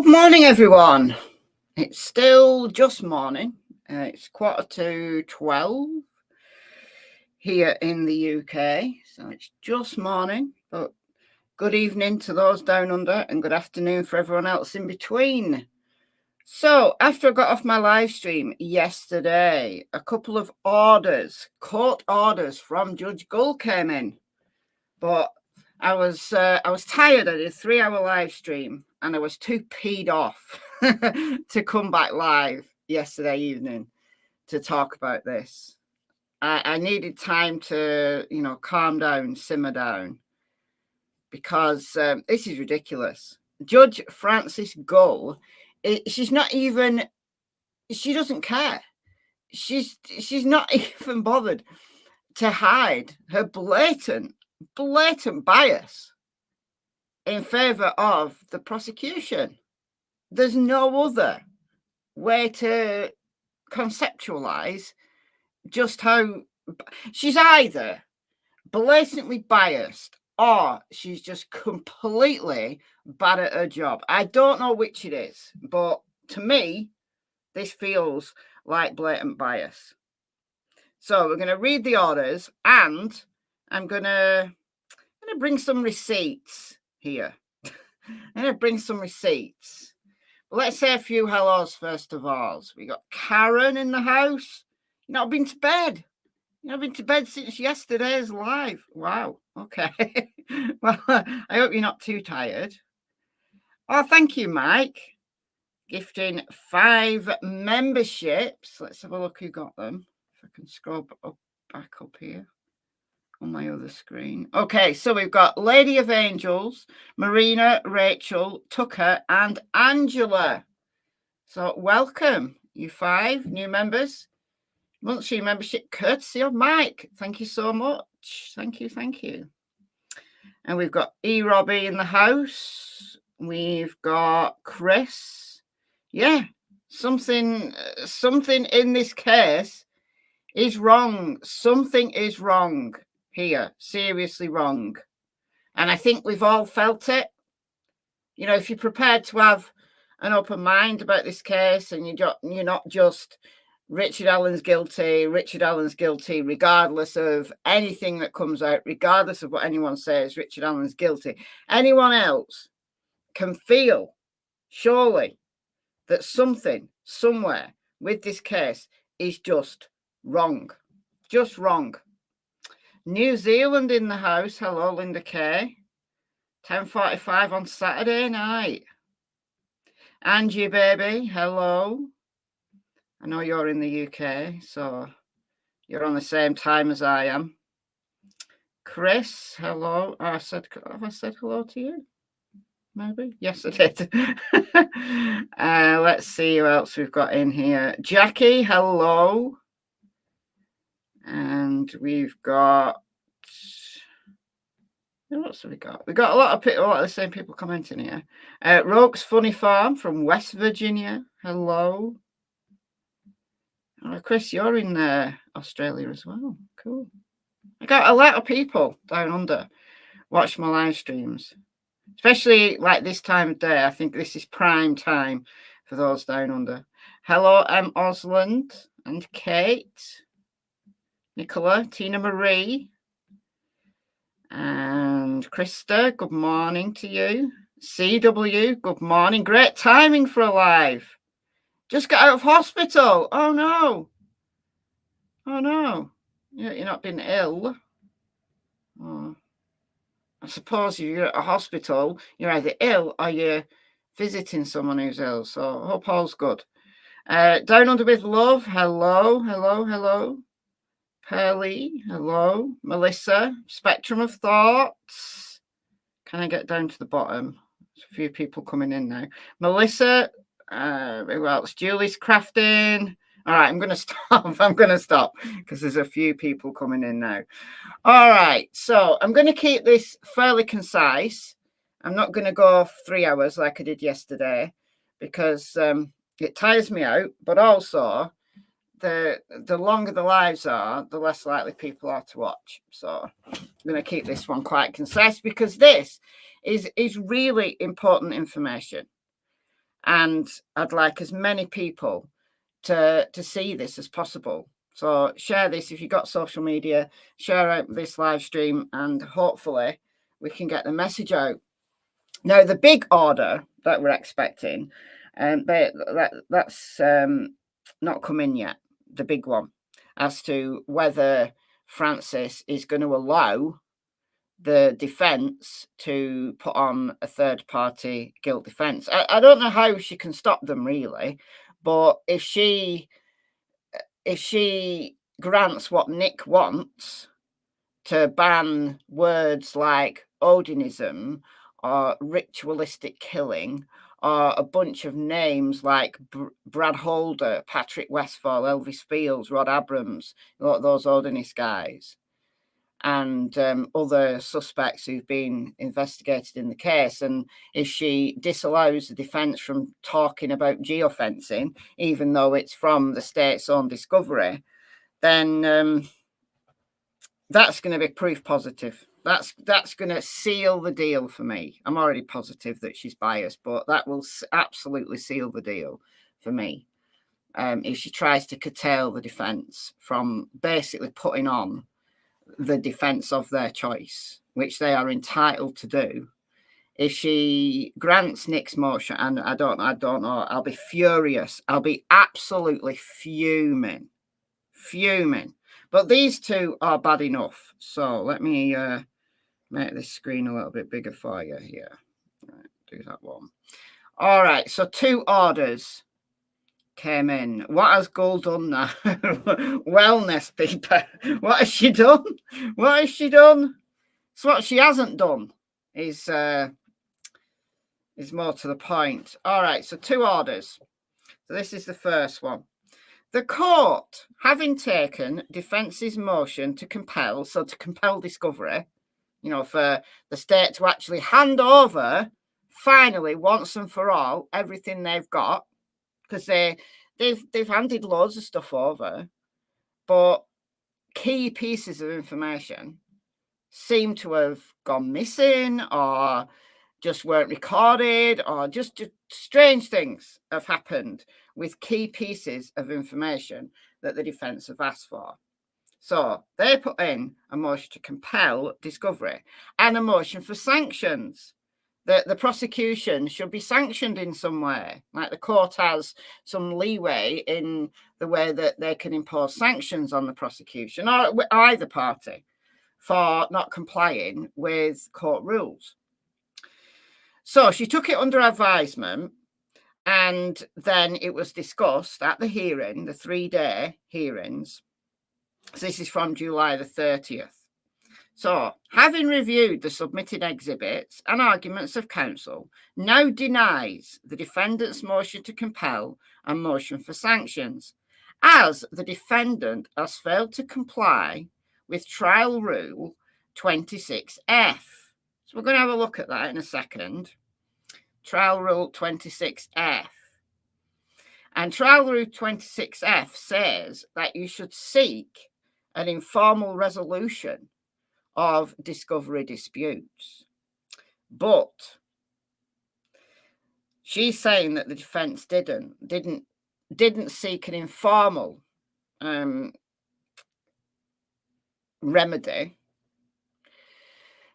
Good morning, everyone. It's still just morning. It's 12:45 here in the UK. So it's just morning, but good evening to those down under and good afternoon for everyone else in between. So after I got off my live stream yesterday, a couple of court orders from Judge Gull came in, but I was tired. I did a 3-hour live stream and I was too peed off to come back live yesterday evening to talk about this. I needed time to, calm down, simmer down, because this is ridiculous. Judge Frances Gull, she doesn't care. She's not even bothered to hide her blatant bias in favor of the prosecution. There's no other way to conceptualize just how she's either blatantly biased or she's just completely bad at her job. I don't know which it is, but to me, this feels like blatant bias. So we're going to read the orders, and I'm going to bring some receipts here. I'm going to bring some receipts. Let's say a few hellos first of all. So we got Karen in the house. I've been to bed. I've been to bed since yesterday's live. Wow. Okay. Well, I hope you're not too tired. Oh, thank you, Mike. Gifting 5 memberships. Let's have a look who got them. If I can scroll back up here on my other screen. Okay, so we've got Lady of Angels, Marina, Rachel, Tucker, and Angela. So welcome, you 5 new members. Monthly membership courtesy of Mike. Thank you so much. Thank you. And we've got E. Robbie in the house. We've got Chris. Yeah, something in this case is wrong. Something is wrong here. Seriously wrong. And I think we've all felt it. If you're prepared to have an open mind about this case, and you're not just Richard Allen's guilty, regardless of anything that comes out, regardless of what anyone says, Richard Allen's guilty. Anyone else can feel, surely, that something, somewhere with this case is just wrong. Just wrong. New Zealand in the house. Hello, Linda Kay. 10:45 on Saturday night. Angie, baby. Hello. I know you're in the UK, so you're on the same time as I am. Chris, hello. Have I said hello to you? Maybe. Yes, I did. Let's see who else we've got in here. Jackie, hello. And we've got, what else have we got? We've got a lot of the same people commenting here. Roke's Funny Farm from West Virginia. Hello. Oh, Chris, you're in Australia as well. Cool. I got a lot of people down under watch my live streams, especially like this time of day. I think this is prime time for those down under. Hello, Osland and Kate, Nicola, Tina Marie, and Krista. Good morning to you. CW, good morning. Great timing for a live. Just got out of hospital. Oh no. You're not been ill. Oh. I suppose you're at a hospital. You're either ill or you're visiting someone who's ill. So I hope all's good. Down under with love. Hello. Pearly. Hello. Melissa. Spectrum of Thoughts. Can I get down to the bottom? There's a few people coming in now. Melissa. Who else? Julie's Crafting. All right, I'm going to stop because there's a few people coming in now. All right, so I'm going to keep this fairly concise. I'm not going to go 3 hours like I did yesterday because it tires me out, but also the longer the lives are, the less likely people are to watch. So I'm going to keep this one quite concise because this is really important information. And I'd like as many people to see this as possible. So share this if you've got social media, share out this live stream, and hopefully we can get the message out. Now, the big order that we're expecting, that's not come in yet, the big one, as to whether Francis is going to allow the defence to put on a third-party guilt defence. I don't know how she can stop them, really, but if she grants what Nick wants, to ban words like Odinism or ritualistic killing, or a bunch of names like Brad Holder, Patrick Westfall, Elvis Fields, Rod Abrams, those Odinist guys, and other suspects who've been investigated in the case. And if she disallows the defence from talking about geofencing, even though it's from the state's own discovery, then that's going to be proof positive. That's going to seal the deal for me. I'm already positive that she's biased, but that will absolutely seal the deal for me. If she tries to curtail the defence from basically putting on the defence of their choice, which they are entitled to do. If she grants Nick's motion, and I don't know, I'll be furious. I'll be absolutely fuming. But these two are bad enough. So let me make this screen a little bit bigger for you here. Right, do that one. All right, so 2 orders came in. What has Gull done now? Wellness people. What has she done? What has she done? So what she hasn't done is more to the point. All right, so 2 orders. So this is the first one. The court, having taken defence's motion to compel discovery, for the state to actually hand over, finally, once and for all, everything they've got, because they've handed loads of stuff over, but key pieces of information seem to have gone missing, or just weren't recorded, or just strange things have happened with key pieces of information that the defence have asked for. So they put in a motion to compel discovery and a motion for sanctions. The prosecution should be sanctioned in some way, like the court has some leeway in the way that they can impose sanctions on the prosecution or either party for not complying with court rules. So she took it under advisement, and then it was discussed at the hearing, the 3-day hearings. So this is from July the 30th. So, having reviewed the submitted exhibits and arguments of counsel, now denies the defendant's motion to compel and motion for sanctions, as the defendant has failed to comply with trial rule 26F. So we're going to have a look at that in a second. Trial rule 26F. And trial rule 26F says that you should seek an informal resolution of discovery disputes. But she's saying that the defence didn't seek an informal remedy.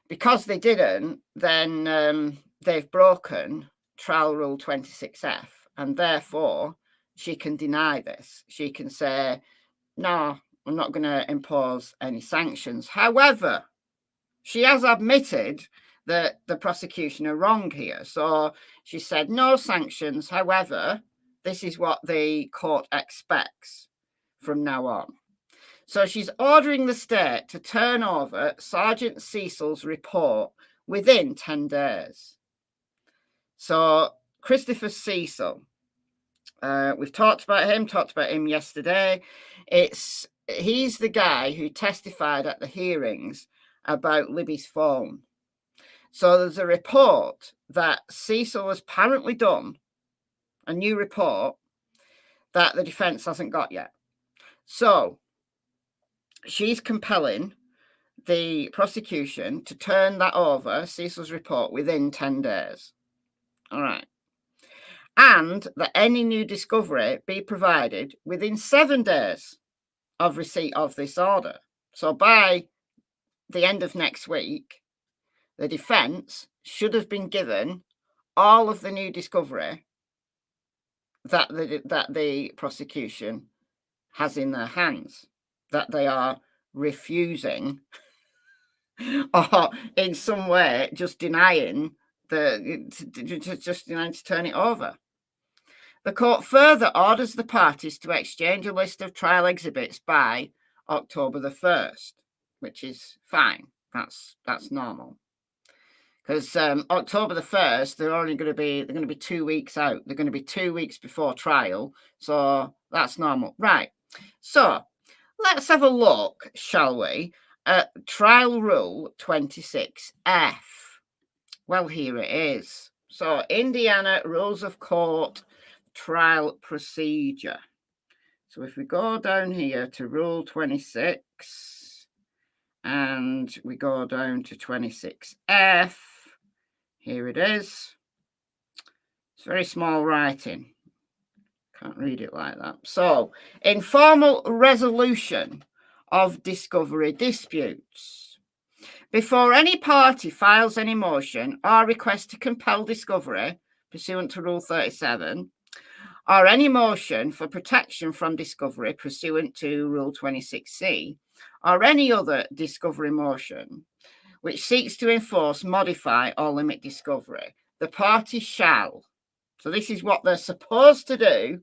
Because they didn't, then they've broken trial rule 26F, and therefore she can deny this. She can say, no, I'm not going to impose any sanctions. However, she has admitted that the prosecution are wrong here. So she said no sanctions. However, this is what the court expects from now on. So she's ordering the state to turn over Sergeant Cecil's report within 10 days. So Christopher Cecil, we've talked about him yesterday. He's the guy who testified at the hearings about Libby's phone. So there's a report that Cecil has apparently done, a new report that the defence hasn't got yet. So she's compelling the prosecution to turn that over, Cecil's report, within 10 days. All right. and that any new discovery be provided within 7 days of receipt of this order. So by the end of next week, the defence should have been given all of the new discovery that the prosecution has in their hands, that they are refusing or in some way just denying just denying to turn it over. The court further orders the parties to exchange a list of trial exhibits by October the 1st, which is fine. That's normal. Because October the 1st, they're going to be 2 weeks out. They're going to be 2 weeks before trial. So that's normal. Right. So let's have a look, shall we, at Trial Rule 26F. Well, here it is. So Indiana Rules of Court Trial Procedure. So if we go down here to Rule 26 and we go down to 26F, here it is. It's very small writing. Can't read it like that. So, informal resolution of discovery disputes. Before any party files any motion or request to compel discovery pursuant to Rule 37, or any motion for protection from discovery pursuant to Rule 26C, or any other discovery motion which seeks to enforce, modify, or limit discovery, the party shall. So this is what they're supposed to do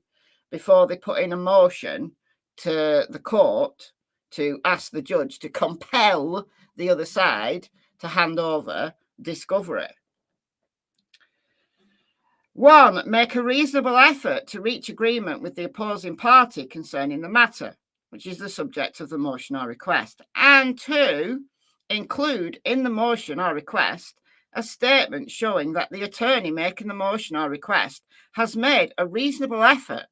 before they put in a motion to the court to ask the judge to compel the other side to hand over discovery. 1, make a reasonable effort to reach agreement with the opposing party concerning the matter, which is the subject of the motion or request. And 2, include in the motion or request a statement showing that the attorney making the motion or request has made a reasonable effort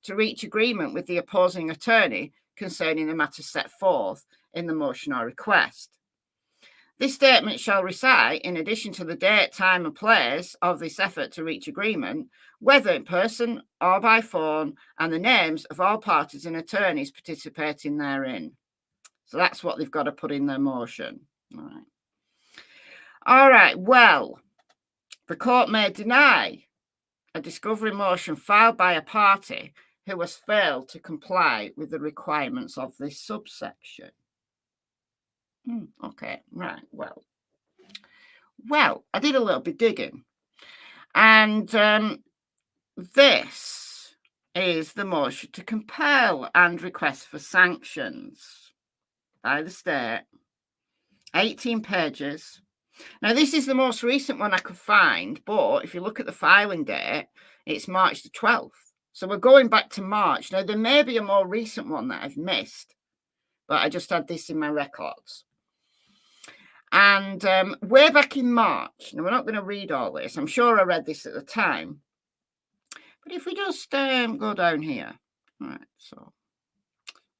to reach agreement with the opposing attorney concerning the matter set forth in the motion or request. This statement shall recite, in addition to the date, time, and place of this effort to reach agreement, whether in person or by phone, and the names of all parties and attorneys participating therein. So that's what they've got to put in their motion. All right. Well, the court may deny a discovery motion filed by a party who has failed to comply with the requirements of this subsection. Okay, right. Well, I did a little bit digging, and this is the motion to compel and request for sanctions by the state. 18 pages. Now, this is the most recent one I could find, but if you look at the filing date, it's March the 12th. So we're going back to March. Now, there may be a more recent one that I've missed, but I just had this in my records. And way back in March, now we're not going to read all this. I'm sure I read this at the time. But if we just go down here. All right, so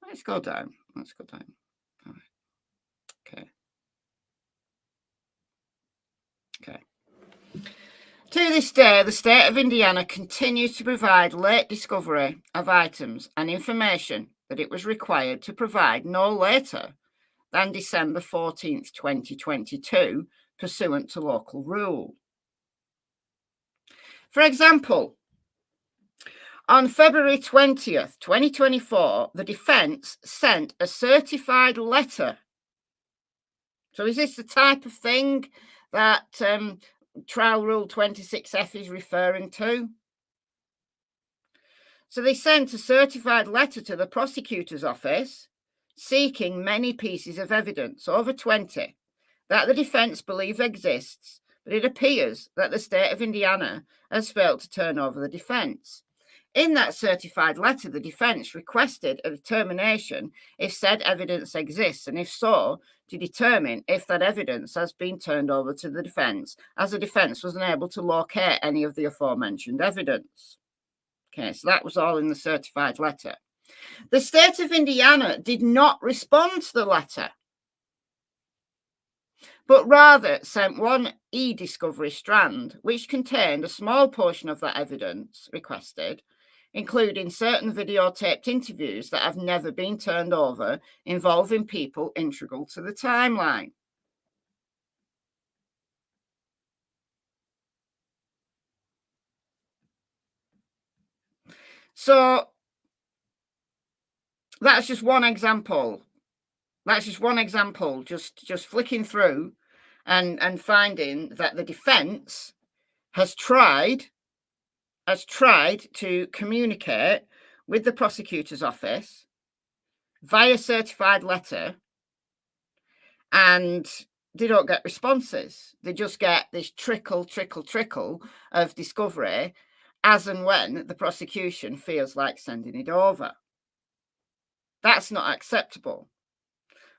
let's go down. All right. Okay. To this day, the state of Indiana continues to provide late discovery of items and information that it was required to provide no later than December 14th, 2022, pursuant to local rule. For example, on February 20th, 2024, the defence sent a certified letter. So is this the type of thing that Trial Rule 26F is referring to? So they sent a certified letter to the prosecutor's office seeking many pieces of evidence, over 20, that the defence believe exists, but it appears that the state of Indiana has failed to turn over the defence. In that certified letter, the defence requested a determination if said evidence exists, and if so, to determine if that evidence has been turned over to the defence, as the defence was unable to locate any of the aforementioned evidence. Okay, so that was all in the certified letter. The state of Indiana did not respond to the letter, but rather sent one e-discovery strand, which contained a small portion of that evidence requested, including certain videotaped interviews that have never been turned over involving people integral to the timeline. So that's just one example. That's just one example, just flicking through and finding that the defense has tried to communicate with the prosecutor's office via certified letter, and they don't get responses. They just get this trickle of discovery as and when the prosecution feels like sending it over. That's not acceptable.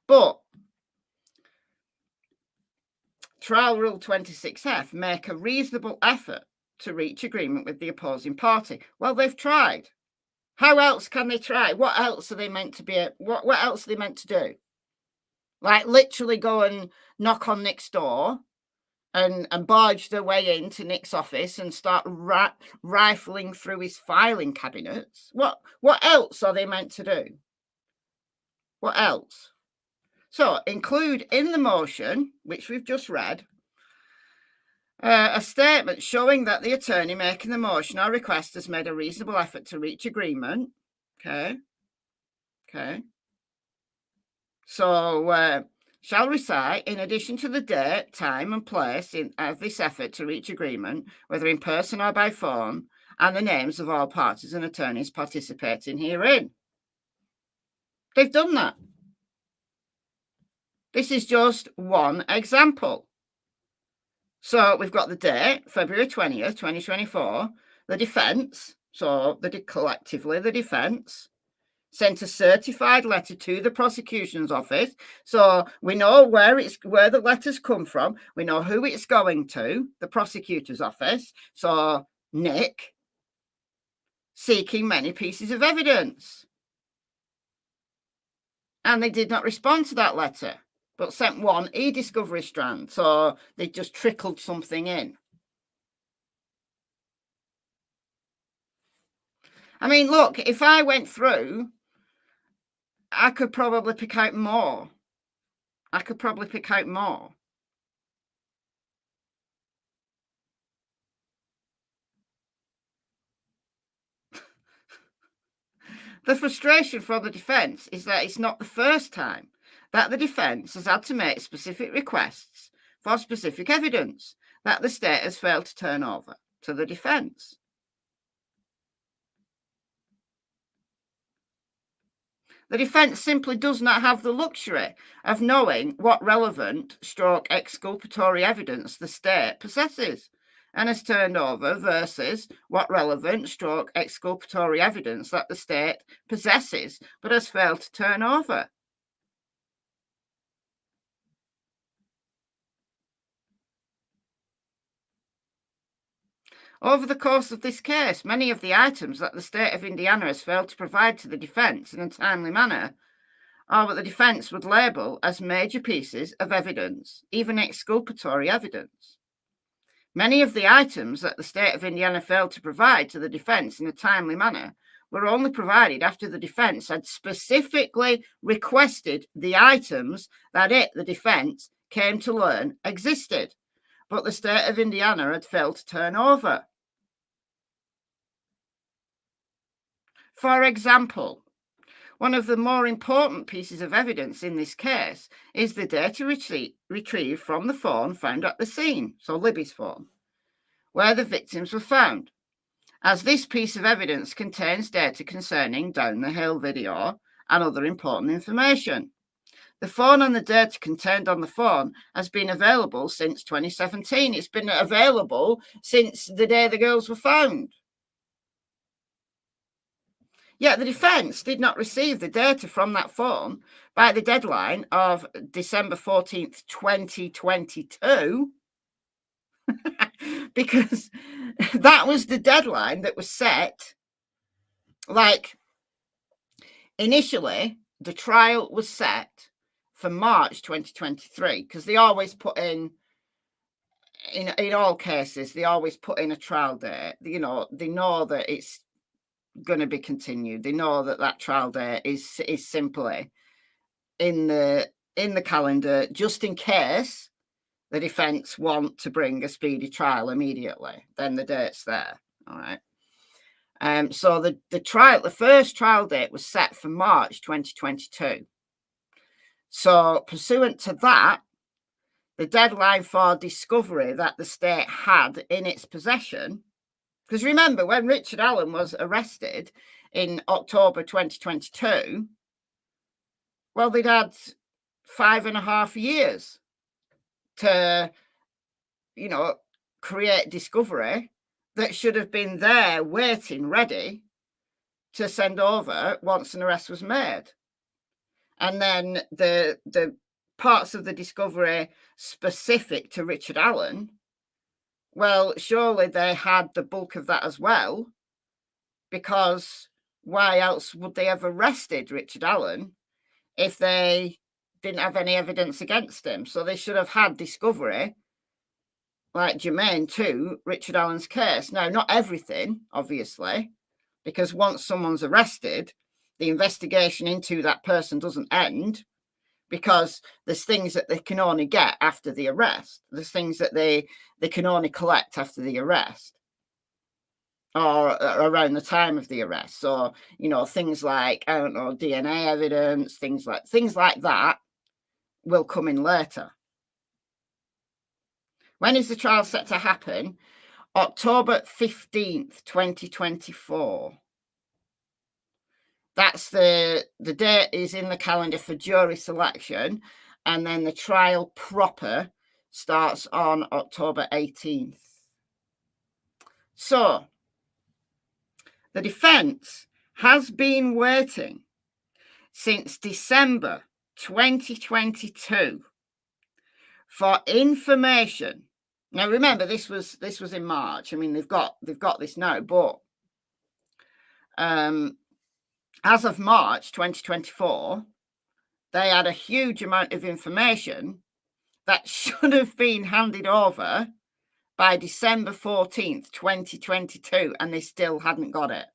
But Trial Rule 26F make a reasonable effort to reach agreement with the opposing party. Well, they've tried. How else can they try? What else are they meant to be? What else are they meant to do? Like literally go and knock on Nick's door and barge their way into Nick's office and start rifling through his filing cabinets? What else are they meant to do? What else? So include in the motion, which we've just read, a statement showing that the attorney making the motion or request has made a reasonable effort to reach agreement. Okay. So shall recite, in addition to the date, time and place of this effort to reach agreement, whether in person or by phone, and the names of all parties and attorneys participating herein. They've done that. This is just one example. So we've got the date, February 20th, 2024. The defence, so collectively the defence, sent a certified letter to the prosecution's office. So we know where the letters come from. We know who it's going to, the prosecutor's office. So Nick, seeking many pieces of evidence. And they did not respond to that letter, but sent one e-discovery strand. So they just trickled something in. I mean, look, if I went through, I could probably pick out more. The frustration for the defence is that it's not the first time that the defence has had to make specific requests for specific evidence that the state has failed to turn over to the defence. The defence simply does not have the luxury of knowing what relevant / exculpatory evidence the state possesses and has turned over versus what relevant / exculpatory evidence that the state possesses but has failed to turn over. Over the course of this case, many of the items that the state of Indiana has failed to provide to the defence in a timely manner are what the defence would label as major pieces of evidence, even exculpatory evidence. Many of the items that the state of Indiana failed to provide to the defence in a timely manner were only provided after the defence had specifically requested the items that the defence, came to learn existed, but the state of Indiana had failed to turn over. For example, one of the more important pieces of evidence in this case is the data retrieved from the phone found at the scene, so Libby's phone, where the victims were found, as this piece of evidence contains data concerning Down the Hill video and other important information. The phone and the data contained on the phone has been available since 2017. It's been available since the day the girls were found. Yet the defence did not receive the data from that phone by the deadline of December 14th, 2022, because that was the deadline that was set. Like, initially, the trial was set for March 2023, because they always put in in all cases, they always put in a trial date. You know, they know that it's going to be continued. They know that that trial date is simply in the calendar, just in case the defence want to bring a speedy trial immediately. Then the date's there. All right. So the first trial date was set for March 2022. So pursuant to that, the deadline for discovery that the state had in its possession, because remember, when Richard Allen was arrested in October 2022, well, they'd had 5.5 years to, you know, create discovery that should have been there waiting, ready to send over once an arrest was made. And then the parts of the discovery specific to Richard Allen, well, surely they had the bulk of that as well, because why else would they have arrested Richard Allen if they didn't have any evidence against him? So they should have had discovery like germane to Richard Allen's case. Now, not everything, obviously, because once someone's arrested, the investigation into that person doesn't end, because there's things that they can only get after the arrest. There's things that they can only collect after the arrest or around the time of the arrest. So, you know, things like, I don't know, DNA evidence, things like that will come in later. When is the trial set to happen? October 15th, 2024. That's the date is in the calendar for jury selection, and then the trial proper starts on October 18th. So the defence has been waiting since December 2022 for information. Now, remember, this was in March. I mean, they've got this now, but as of March 2024, they had a huge amount of information that should have been handed over by December 14th, 2022, and they still hadn't got it.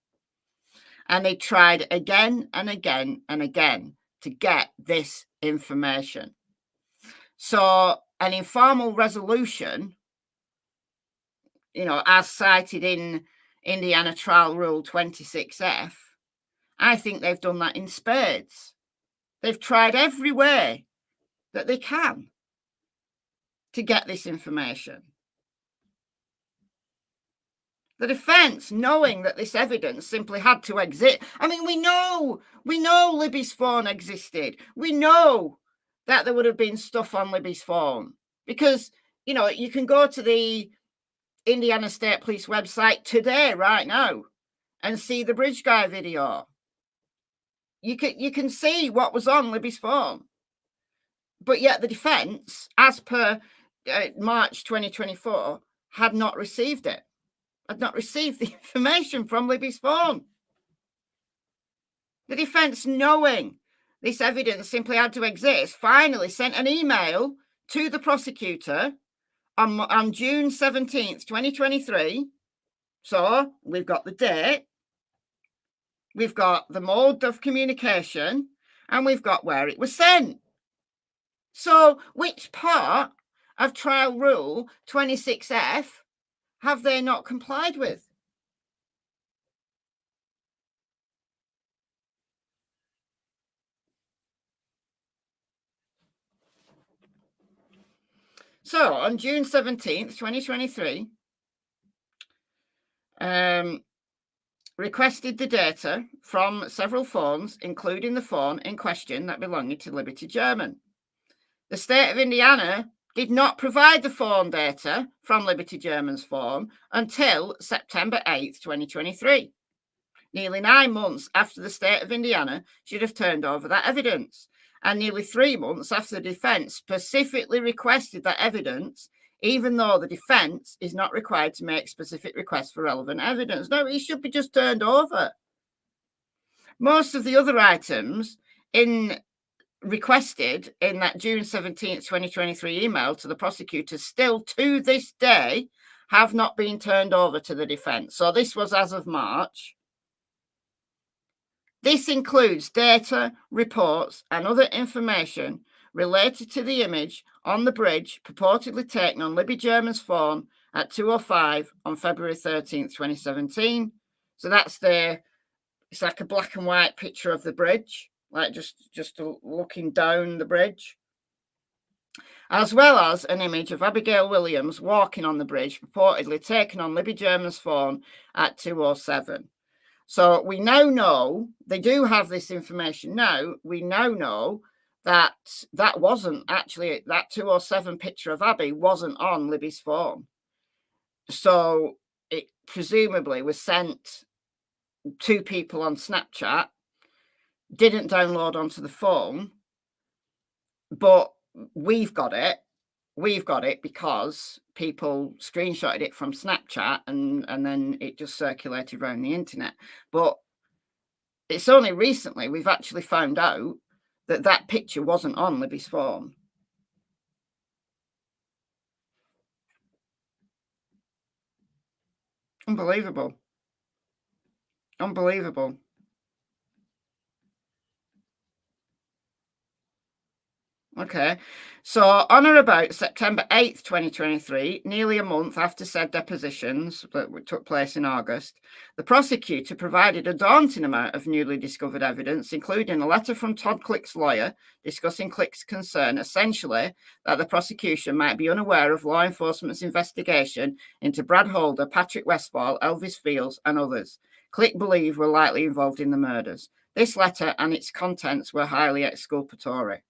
And they tried again and again and again to get this information. So an informal resolution, you know, as cited in Indiana Trial Rule 26F, I think they've done that in spades. They've tried every way that they can to get this information. The defence, knowing that this evidence simply had to exist. I mean, we know Libby's phone existed. We know that there would have been stuff on Libby's phone, because, you know, you can go to the Indiana State Police website today, right now, and see the Bridge Guy video. You can see what was on Libby's phone. But yet the defence, as per March 2024, had not received it. Had not received the information from Libby's phone. The defence, knowing this evidence simply had to exist, finally sent an email to the prosecutor on June 17th, 2023. So we've got the date, we've got the mode of communication, and we've got where it was sent. So which part of Trial Rule 26F have they not complied with? So on June 17th, 2023, requested the data from several phones, including the phone in question that belonged to Liberty German. The state of Indiana did not provide the phone data from Liberty German's phone until September 8th, 2023. Nearly 9 months after the state of Indiana should have turned over that evidence, and nearly 3 months after the defence specifically requested that evidence, even though the defence is not required to make specific requests for relevant evidence. No, it should be just turned over. Most of the other items in requested in that June 17th, 2023 email to the prosecutors still to this day have not been turned over to the defence. So this was as of March. This includes data, reports, and other information related to the image on the bridge purportedly taken on Libby German's phone at 2:05 on February 13th, 2017. So that's it's like a black and white picture of the bridge, like just looking down the bridge, as well as an image of Abigail Williams walking on the bridge, purportedly taken on Libby German's phone at 2:07. So we now know, they do have this information now, we now know that that wasn't actually, that 2:07 picture of Abby wasn't on Libby's phone. So it presumably was sent to people on Snapchat, didn't download onto the phone, but we've got it. We've got it because people screenshotted it from Snapchat and then it just circulated around the internet. But it's only recently we've actually found out that that picture wasn't on Libby's phone. Unbelievable. Unbelievable. Okay, so on or about September 8th, 2023, nearly a month after said depositions that took place in August, the prosecutor provided a daunting amount of newly discovered evidence, including a letter from Todd Click's lawyer discussing Click's concern, essentially, that the prosecution might be unaware of law enforcement's investigation into Brad Holder, Patrick Westfall, Elvis Fields, and others Click believed were likely involved in the murders. This letter and its contents were highly exculpatory.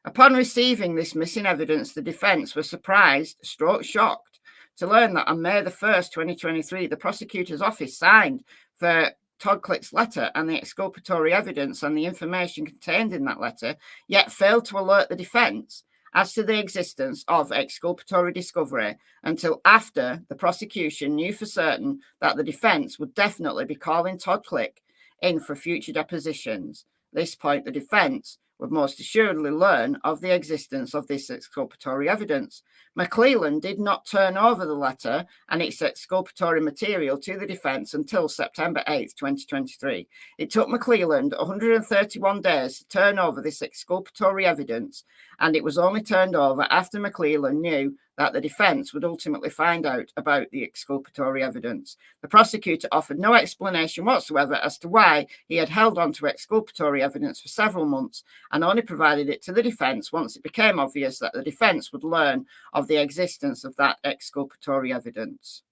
Upon receiving this missing evidence, the defence was surprised, shocked, to learn that on May the 1st, 2023, the prosecutor's office signed for Todd Click's letter and the exculpatory evidence and the information contained in that letter, yet failed to alert the defence as to the existence of exculpatory discovery until after the prosecution knew for certain that the defence would definitely be calling Todd Click in for future depositions. At this point, the defence would most assuredly learn of the existence of this exculpatory evidence. McClelland did not turn over the letter and its exculpatory material to the defence until September 8th, 2023. It took McClelland 131 days to turn over this exculpatory evidence, and it was only turned over after McClelland knew that the defence would ultimately find out about the exculpatory evidence. The prosecutor offered no explanation whatsoever as to why he had held on to exculpatory evidence for several months and only provided it to the defence once it became obvious that the defence would learn of the existence of that exculpatory evidence.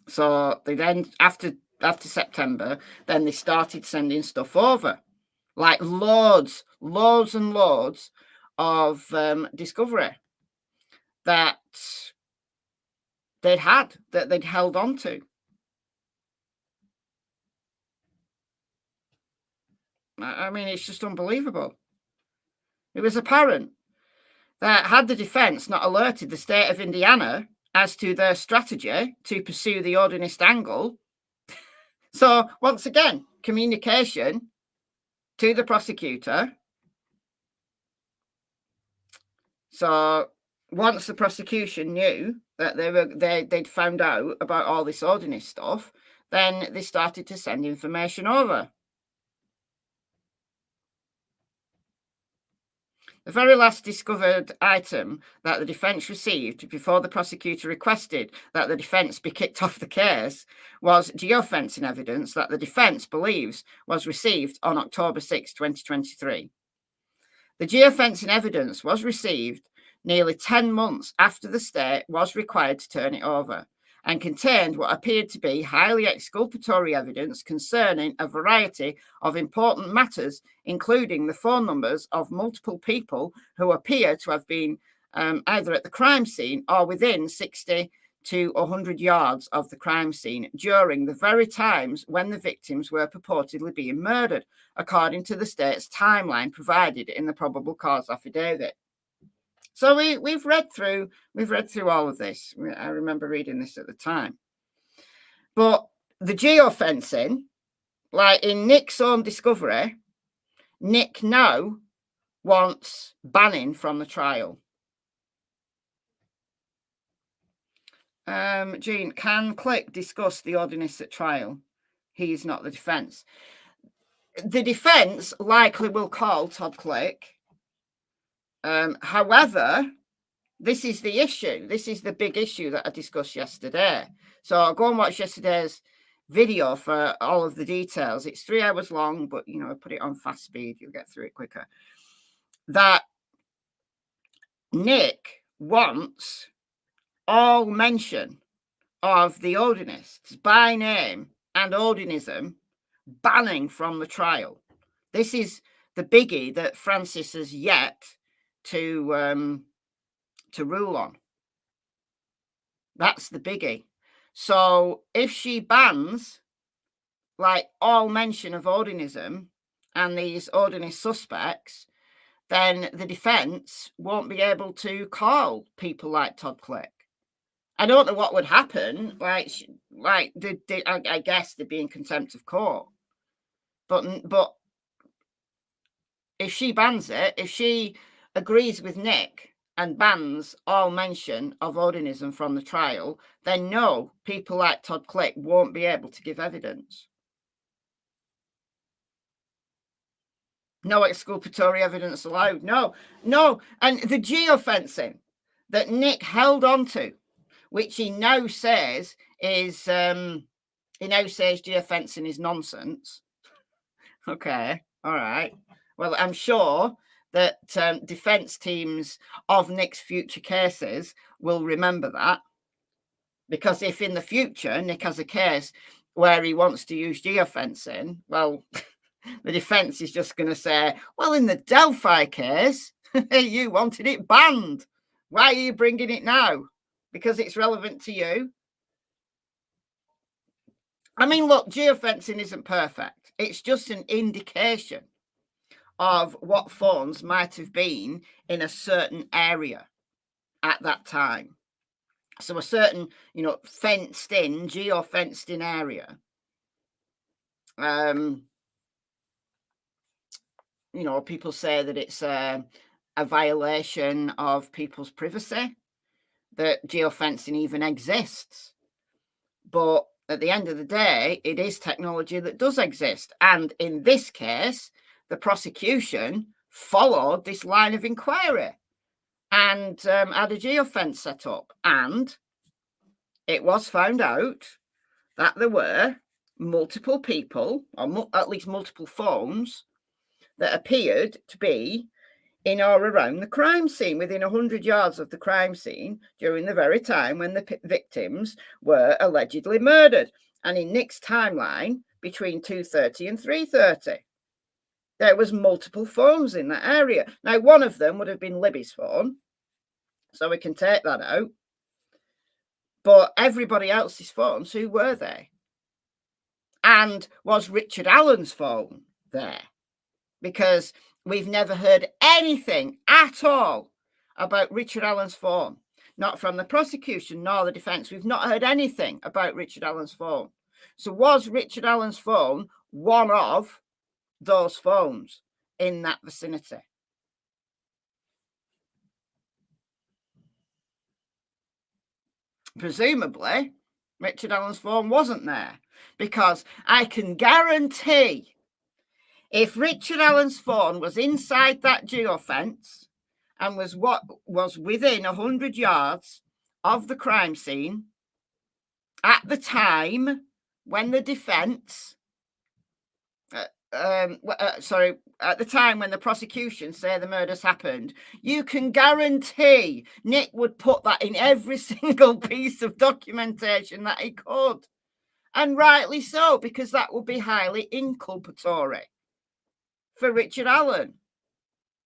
So they then, after September, then they started sending stuff over. Like loads and loads of discovery that they'd held on to. I mean, it's just unbelievable. It was apparent that had the defence not alerted the state of Indiana as to their strategy to pursue the ordinist angle, so once again, communication to the prosecutor. So once the prosecution knew that they'd found out about all this ordinary stuff, then they started to send information over. The very last discovered item that the defence received before the prosecutor requested that the defence be kicked off the case was geofencing evidence that the defence believes was received on October 6, 2023. The geofencing evidence was received nearly 10 months after the state was required to turn it over and contained what appeared to be highly exculpatory evidence concerning a variety of important matters, including the phone numbers of multiple people who appear to have been either at the crime scene or within 60 to 100 yards of the crime scene during the very times when the victims were purportedly being murdered, according to the state's timeline provided in the probable cause affidavit. So we've read through all of this. I remember reading this at the time. But the geofencing, like in Nick's own discovery, Nick now wants banning from the trial. Jean, can Click discuss the ordinance at trial? He is not the defence. The defence likely will call Todd Click. However, this is the issue. This is the big issue that I discussed yesterday. So I'll go and watch yesterday's video for all of the details. It's 3 hours long, but, you know, put it on fast speed. You'll get through it quicker. That Nick wants all mention of the Odinists by name and Odinism banning from the trial. This is the biggie that Francis has yet to rule on. That's the biggie. So if she bans like all mention of Odinism and these Odinist suspects, then the defence won't be able to call people like Todd Click. I don't know what would happen. I guess they'd be in contempt of court. But if she bans it, if she agrees with Nick and bans all mention of Odinism from the trial, then no, people like Todd Click won't be able to give evidence. No exculpatory evidence allowed. No. And the geofencing that Nick held on to, which he now says is, geofencing is nonsense. Okay, all right. Well, I'm sure that defence teams of Nick's future cases will remember that. Because if in the future Nick has a case where he wants to use geofencing, well, the defence is just going to say, well, in the Delphi case, you wanted it banned. Why are you bringing it now? Because it's relevant to you. I mean, look, geofencing isn't perfect. It's just an indication of what phones might have been in a certain area at that time. So a certain, fenced in, geo-fenced in area. People say that it's a violation of people's privacy, that geofencing even exists. But at the end of the day, it is technology that does exist. And in this case, the prosecution followed this line of inquiry and had a geofence set up. And it was found out that there were multiple people, or at least multiple phones, that appeared to be in or around the crime scene, within 100 yards of the crime scene, during the very time when the victims were allegedly murdered. And in Nick's timeline, between 2:30 and 3:30, there was multiple phones in that area. Now, one of them would have been Libby's phone, so we can take that out. But everybody else's phones, who were they? And was Richard Allen's phone there? Because we've never heard anything at all about Richard Allen's phone. Not from the prosecution nor the defence. We've not heard anything about Richard Allen's phone. So was Richard Allen's phone one of those phones in that vicinity? Presumably, Richard Allen's phone wasn't there, because I can guarantee if Richard Allen's phone was inside that geofence and was within 100 yards of the crime scene at the time when the defence, at the time when the prosecution say the murders happened, you can guarantee Nick would put that in every single piece of documentation that he could. And rightly so, because that would be highly inculpatory for Richard Allen.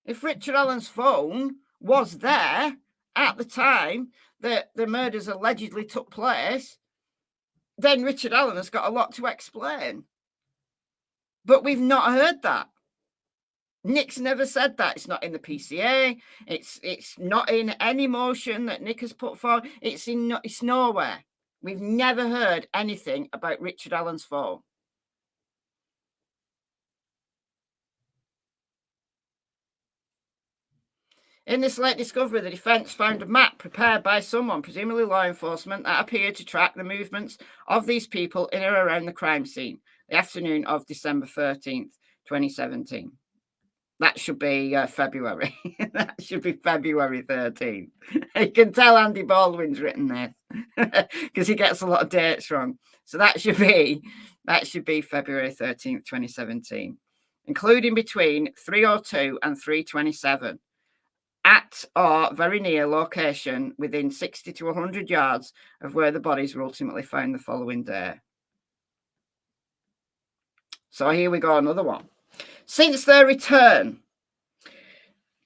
If Richard Allen's phone was there at the time that the murders allegedly took place, then Richard Allen has got a lot to explain. But we've not heard that. Nick's never said that. It's not in the PCA. It's not in any motion that Nick has put forward. It's nowhere. We've never heard anything about Richard Allen's phone. In this late discovery, the defence found a map prepared by someone, presumably law enforcement, that appeared to track the movements of these people in or around the crime scene, the afternoon of December 13th, 2017. That should be February. That should be February 13th. You can tell Andy Baldwin's written this because he gets a lot of dates wrong. So that should be February 13th, 2017, including between 3:02 and 3:27. At or very near location within 60 to 100 yards of where the bodies were ultimately found the following day. So here we go, another one. Since their return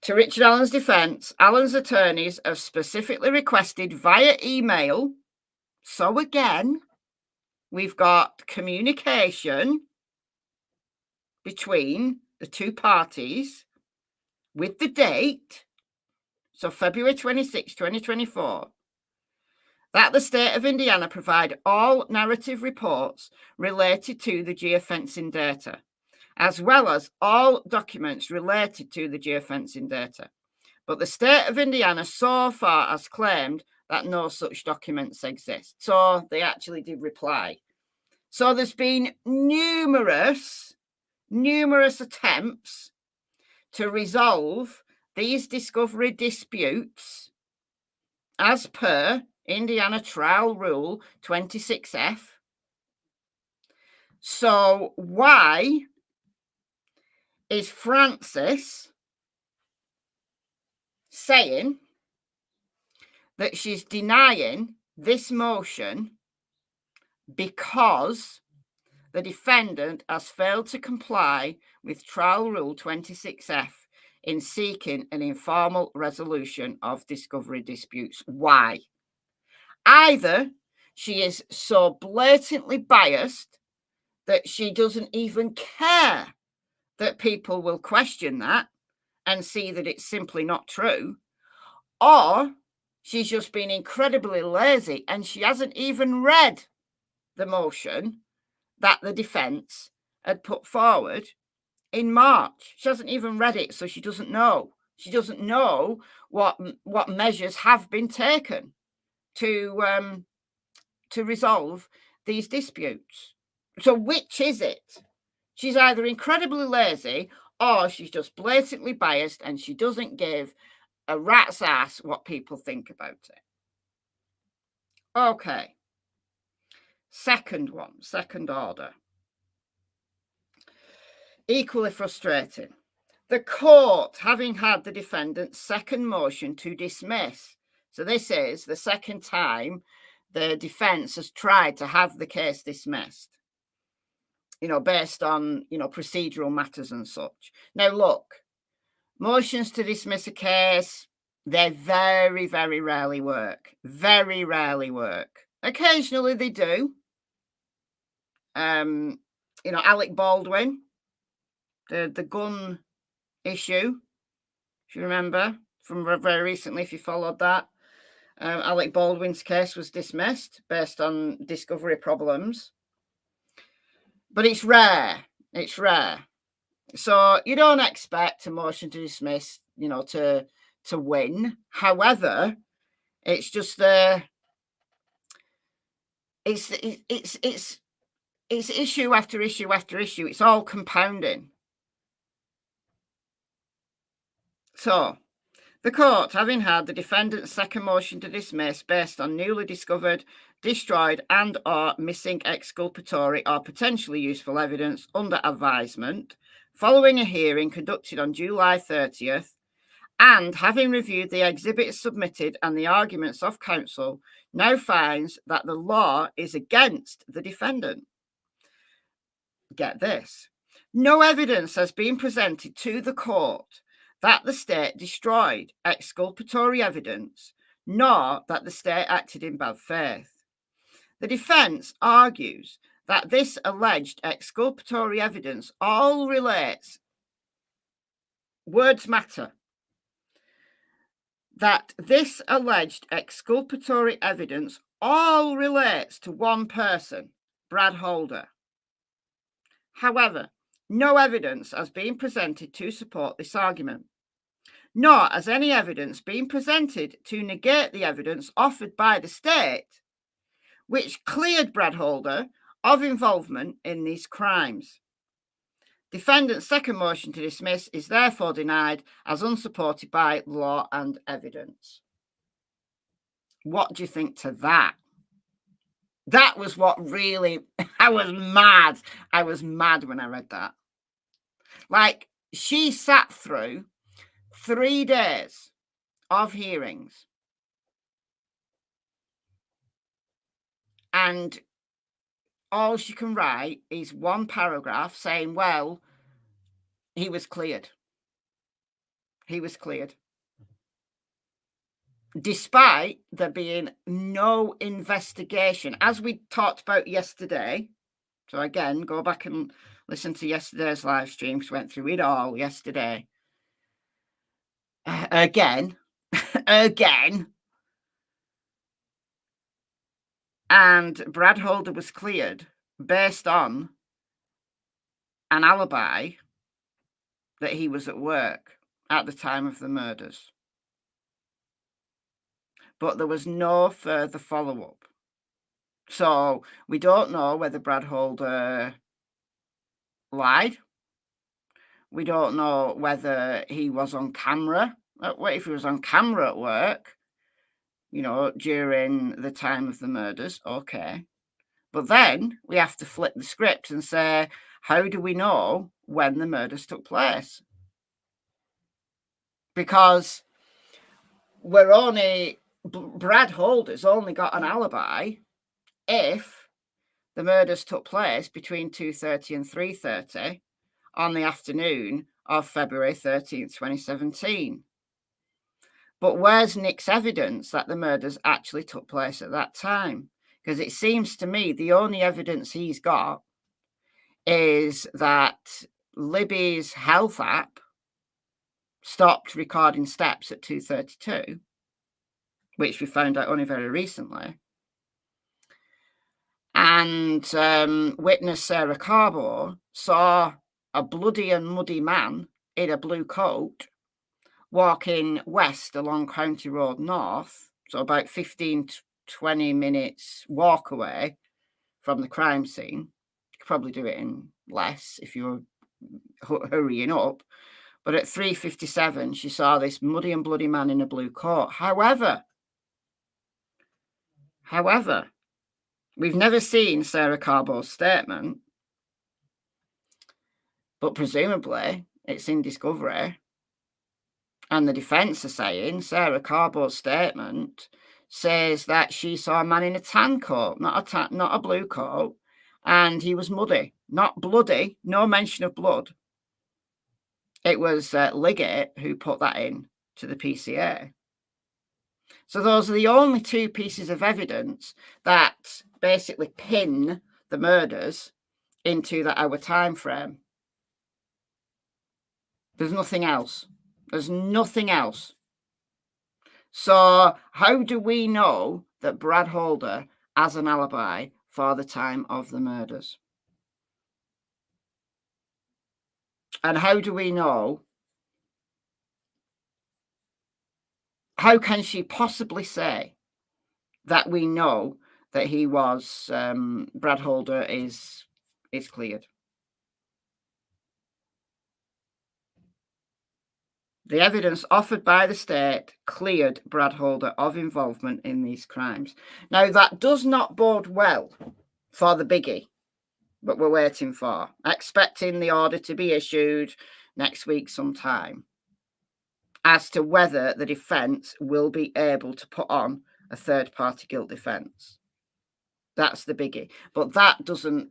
to Richard Allen's defence, Allen's attorneys have specifically requested via email. So again, we've got communication between the two parties with the date. So February 26, 2024, that the state of Indiana provide all narrative reports related to the geofencing data, as well as all documents related to the geofencing data. But the state of Indiana so far has claimed that no such documents exist. So they actually did reply. So there's been numerous attempts to resolve these discovery disputes as per Indiana Trial Rule 26F. So why is Frances saying that she's denying this motion because the defendant has failed to comply with Trial Rule 26F in seeking an informal resolution of discovery disputes? Why? Either she is so blatantly biased that she doesn't even care that people will question that and see that it's simply not true, or she's just been incredibly lazy and she hasn't even read the motion that the defence had put forward in March. She hasn't even read it, so she doesn't know. She doesn't know what measures have been taken to resolve these disputes. So which is it? She's either incredibly lazy or she's just blatantly biased and she doesn't give a rat's ass what people think about it. Okay. Second one, second order. Equally frustrating. The court, having had the defendant's second motion to dismiss, so this is the second time the defence has tried to have the case dismissed, based on, procedural matters and such. Now, look, motions to dismiss a case, they very, very rarely work. Very rarely work. Occasionally they do. Alec Baldwin, the gun issue, if you remember, from very recently, if you followed that, Alec Baldwin's case was dismissed based on discovery problems. But it's rare. It's rare. So you don't expect a motion to dismiss, to win. However, it's just it's issue after issue after issue. It's all compounding. So the court, having had the defendant's second motion to dismiss based on newly discovered, destroyed and or missing exculpatory or potentially useful evidence under advisement, following a hearing conducted on July 30th, and having reviewed the exhibits submitted and the arguments of counsel, now finds that the law is against the defendant. Get this. No evidence has been presented to the court that the state destroyed exculpatory evidence, nor that the state acted in bad faith. The defence argues that this alleged exculpatory evidence all relates, words matter, that this alleged exculpatory evidence all relates to one person, Brad Holder. However, no evidence has been presented to support this argument, nor has any evidence been presented to negate the evidence offered by the state, which cleared Brad Holder of involvement in these crimes. Defendant's second motion to dismiss is therefore denied as unsupported by law and evidence. What do you think to that? That was what really, I was mad. I was mad when I read that. Like, she sat through 3 days of hearings and all she can write is one paragraph saying, well, he was cleared. He was cleared. Despite there being no investigation, as we talked about yesterday. So again, go back and listen to yesterday's live stream, because we went through it all yesterday. Again. And Brad Holder was cleared based on an alibi that he was at work at the time of the murders. But there was no further follow-up. So we don't know whether Brad Holder lied. We don't know whether he was on camera. What if he was on camera at work, you know, during the time of the murders? Okay. But then we have to flip the script and say, how do we know when the murders took place? Because Brad Holder's only got an alibi if the murders took place between 2:30 and 3:30 on the afternoon of February 13th, 2017. But where's Nick's evidence that the murders actually took place at that time? Because it seems to me the only evidence he's got is that Libby's health app stopped recording steps at 2:32, which we found out only very recently. And witness Sarah Carbo saw a bloody and muddy man in a blue coat walking west along County Road North, so about 15 to 20 minutes walk away from the crime scene. You could probably do it in less if you were hurrying up. But at 3:57, she saw this muddy and bloody man in a blue coat. However, we've never seen Sarah Carbo's statement, but presumably it's in discovery. And the defence are saying Sarah Carbo's statement says that she saw a man in a tan coat, not a blue coat, and he was muddy, not bloody, no mention of blood. It was Liggett who put that in to the PCA. So those are the only 2 pieces of evidence that basically pin the murders into that hour time frame. There's nothing else. There's nothing else. So how do we know that Brad Holder has an alibi for the time of the murders? And how do we know? How can she possibly say that we know that he was, Brad Holder is cleared? The evidence offered by the state cleared Brad Holder of involvement in these crimes. Now, that does not bode well for the biggie that we're waiting for, expecting the order to be issued next week sometime, as to whether the defence will be able to put on a third-party guilt defence. That's the biggie. But that doesn't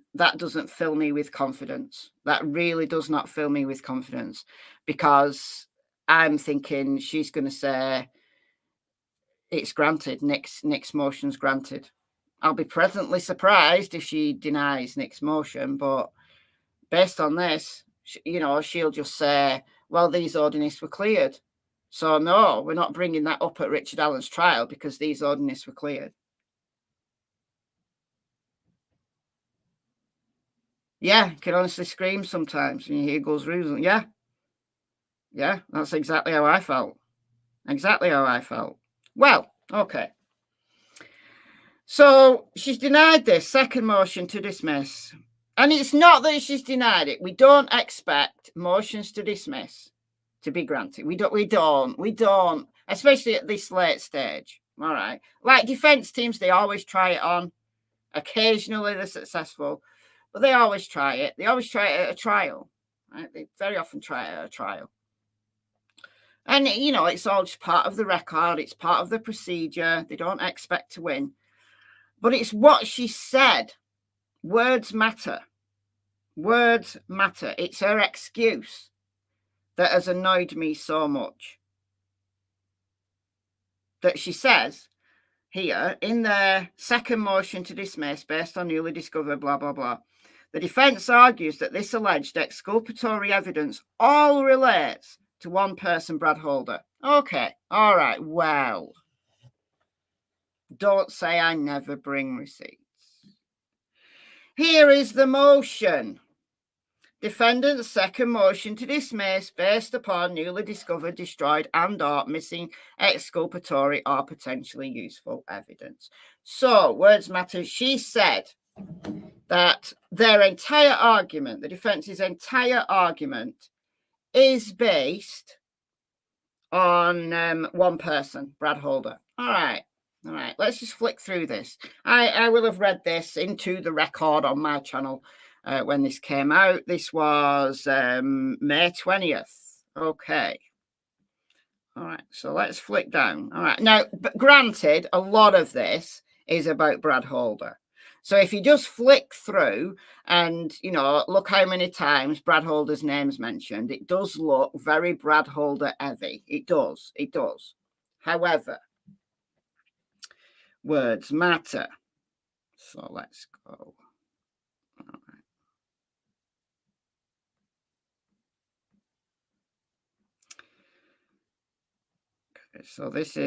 fill me with confidence. That really does not fill me with confidence, because I'm thinking she's going to say it's granted. Nick's motion's granted. I'll be pleasantly surprised if she denies Nick's motion, but based on this, she'll just say, well, these ordinances were cleared. So no, we're not bringing that up at Richard Allen's trial because these ordinances were cleared. Yeah, can honestly scream sometimes when you hear Gull's rules. Yeah. Yeah, that's exactly how I felt. Exactly how I felt. Well, okay. So she's denied this second motion to dismiss. And it's not that she's denied it. We don't expect motions to dismiss to be granted. We don't, especially at this late stage. All right. Like defense teams, they always try it on. Occasionally they're successful, but they always try it. They always try it at a trial. Right? They very often try it at a trial. And, you know, it's all just part of the record. It's part of the procedure. They don't expect to win. But it's what she said. Words matter. Words matter. It's her excuse that has annoyed me so much. That she says here in their second motion to dismiss based on newly discovered blah, blah, blah. The defence argues that this alleged exculpatory evidence all relates to one person, Brad Holder. Okay, all right, well, don't say I never bring receipts. Here is the motion. Defendant's second motion to dismiss based upon newly discovered, destroyed and or missing exculpatory or potentially useful evidence. So, words matter. She said that their entire argument, the defence's entire argument, is based on one person, Brad Holder. All right, let's just flick through this. I will have read this into the record on my channel when this came out. This was May 20th. Okay. All right, so let's flick down. All right, now, but granted, a lot of this is about Brad Holder. So if you just flick through and, you know, look how many times Brad Holder's name's mentioned, it does look very Brad Holder heavy. It does. However, words matter. So let's go. All right. Okay, so this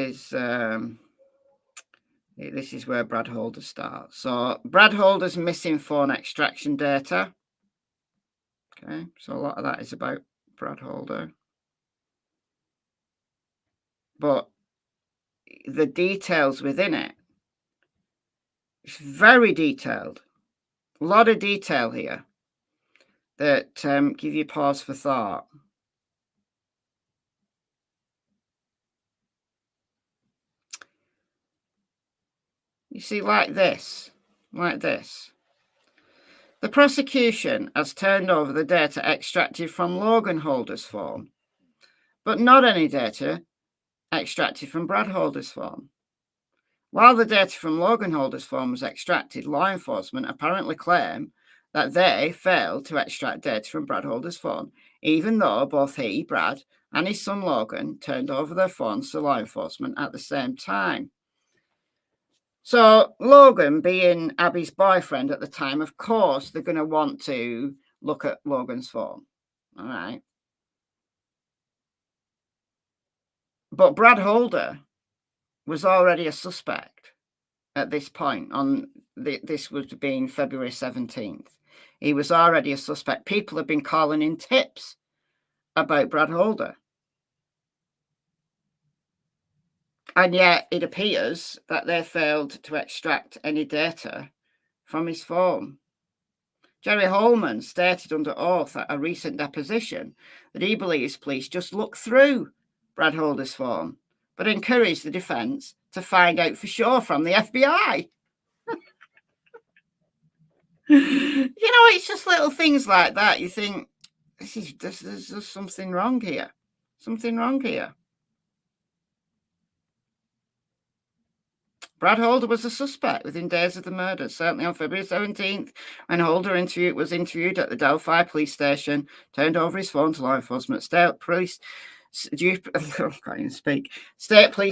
is where Brad Holder starts. So Brad Holder's missing phone extraction data. Okay, so a lot of that is about Brad Holder. But the details within it, it's very detailed. A lot of detail here that give you pause for thought. You see, like this. The prosecution has turned over the data extracted from Logan Holder's phone, but not any data extracted from Brad Holder's phone. While the data from Logan Holder's phone was extracted, law enforcement apparently claim that they failed to extract data from Brad Holder's phone, even though both he, Brad, and his son Logan turned over their phones to law enforcement at the same time. So Logan, being Abby's boyfriend at the time, of course, they're going to want to look at Logan's phone. All right. But Brad Holder was already a suspect at this point. This would have been February 17th. He was already a suspect. People have been calling in tips about Brad Holder. And yet it appears that they failed to extract any data from his phone. Jerry Holman stated under oath at a recent deposition that he believes police just looked through Brad Holder's phone, but encouraged the defence to find out for sure from the FBI. You know, it's just little things like that. You think, there's just something wrong here. Brad Holder was a suspect within days of the murder, certainly on February 17th, when Holder was interviewed at the Delphi police station, turned over his phone to law enforcement. State Police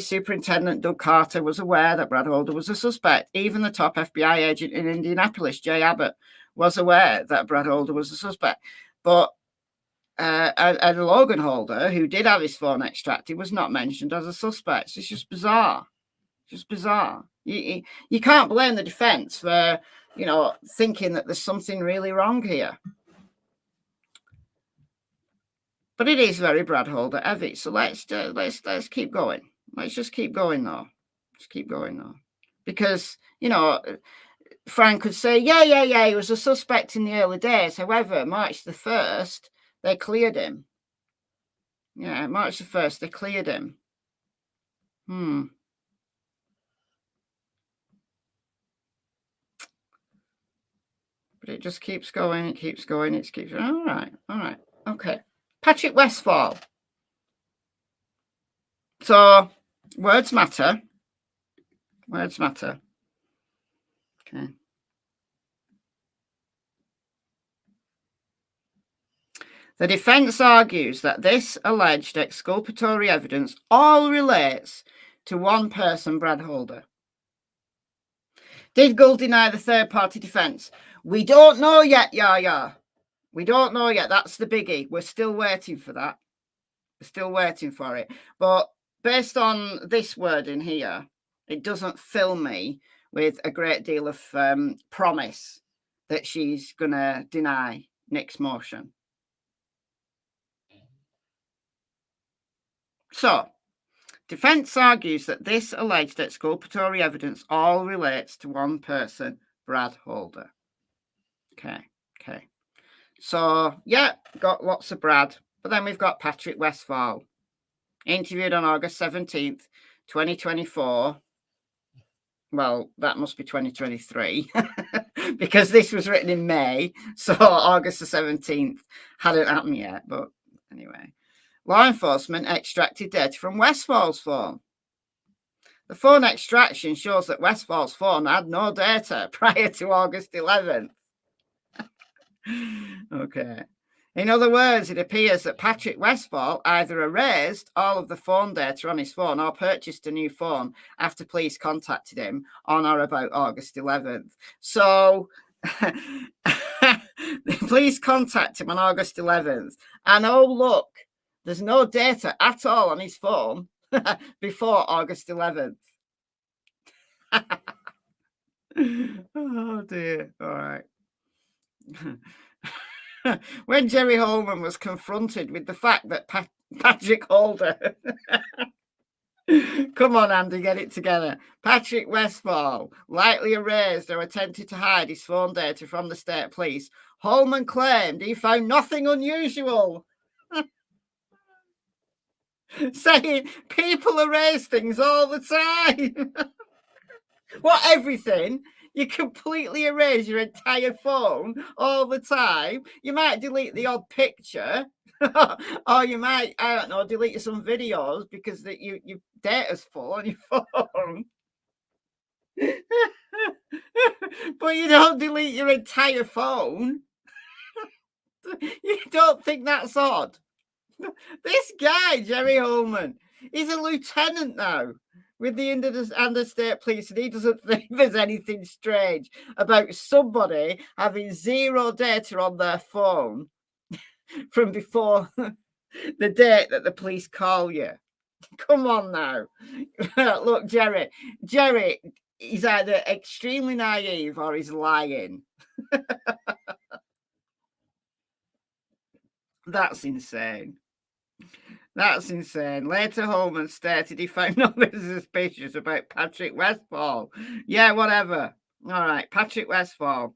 Superintendent Doug Carter was aware that Brad Holder was a suspect. Even the top FBI agent in Indianapolis, Jay Abbott, was aware that Brad Holder was a suspect. But and Logan Holder, who did have his phone extracted, was not mentioned as a suspect. It's just bizarre. You can't blame the defense for you know, thinking that there's something really wrong here. But it is very Brad Holder heavy. So let's keep going. Let's just keep going though. Just keep going though. Because, you know, Frank could say, yeah, he was a suspect in the early days. However, March the 1st, they cleared him. Yeah, March the 1st, they cleared him. But it just keeps going, it keeps going, it keeps going. All right, okay. Patrick Westphal. So, words matter. Words matter. Okay. The defence argues that this alleged exculpatory evidence all relates to one person, Brad Holder. Did Gull deny the third-party defence? We don't know yet, Yaya. We don't know yet. That's the biggie. We're still waiting for that. We're still waiting for it. But based on this wording here, it doesn't fill me with a great deal of promise that she's going to deny Nick's motion. So, defence argues that this alleged exculpatory evidence all relates to one person, Brad Holder. Okay. So, yeah, got lots of Brad. But then we've got Patrick Westphal, interviewed on August 17th, 2024. Well, that must be 2023 because this was written in May. So August the 17th hadn't happened yet. But anyway, law enforcement extracted data from Westphal's phone. The phone extraction shows that Westphal's phone had no data prior to August 11th. Okay. In other words, it appears that Patrick Westphal either erased all of the phone data on his phone or purchased a new phone after police contacted him on or about August 11th. So the police contact him on August 11th, and oh, look, there's no data at all on his phone before August 11th. Oh, dear. All right. When Jerry Holman was confronted with the fact that Patrick Holder, come on, Andy, get it together. Patrick Westphal likely erased or attempted to hide his phone data from the state police. Holman claimed he found nothing unusual, saying people erase things all the time. What, everything? You completely erase your entire phone all the time. You might delete the odd picture, or you might, I don't know, delete some videos because your data's full on your phone. But you don't delete your entire phone. You don't think that's odd? This guy, Jerry Holman, he's a lieutenant now with the interstate police, and he doesn't think there's anything strange about somebody having zero data on their phone from before the date that the police call you. Come on now. Look, Jerry, he's either extremely naive or he's lying. That's insane. That's insane. Later, Holman stated he found nothing suspicious about Patrick Westphal. Yeah, whatever. All right, Patrick Westphal.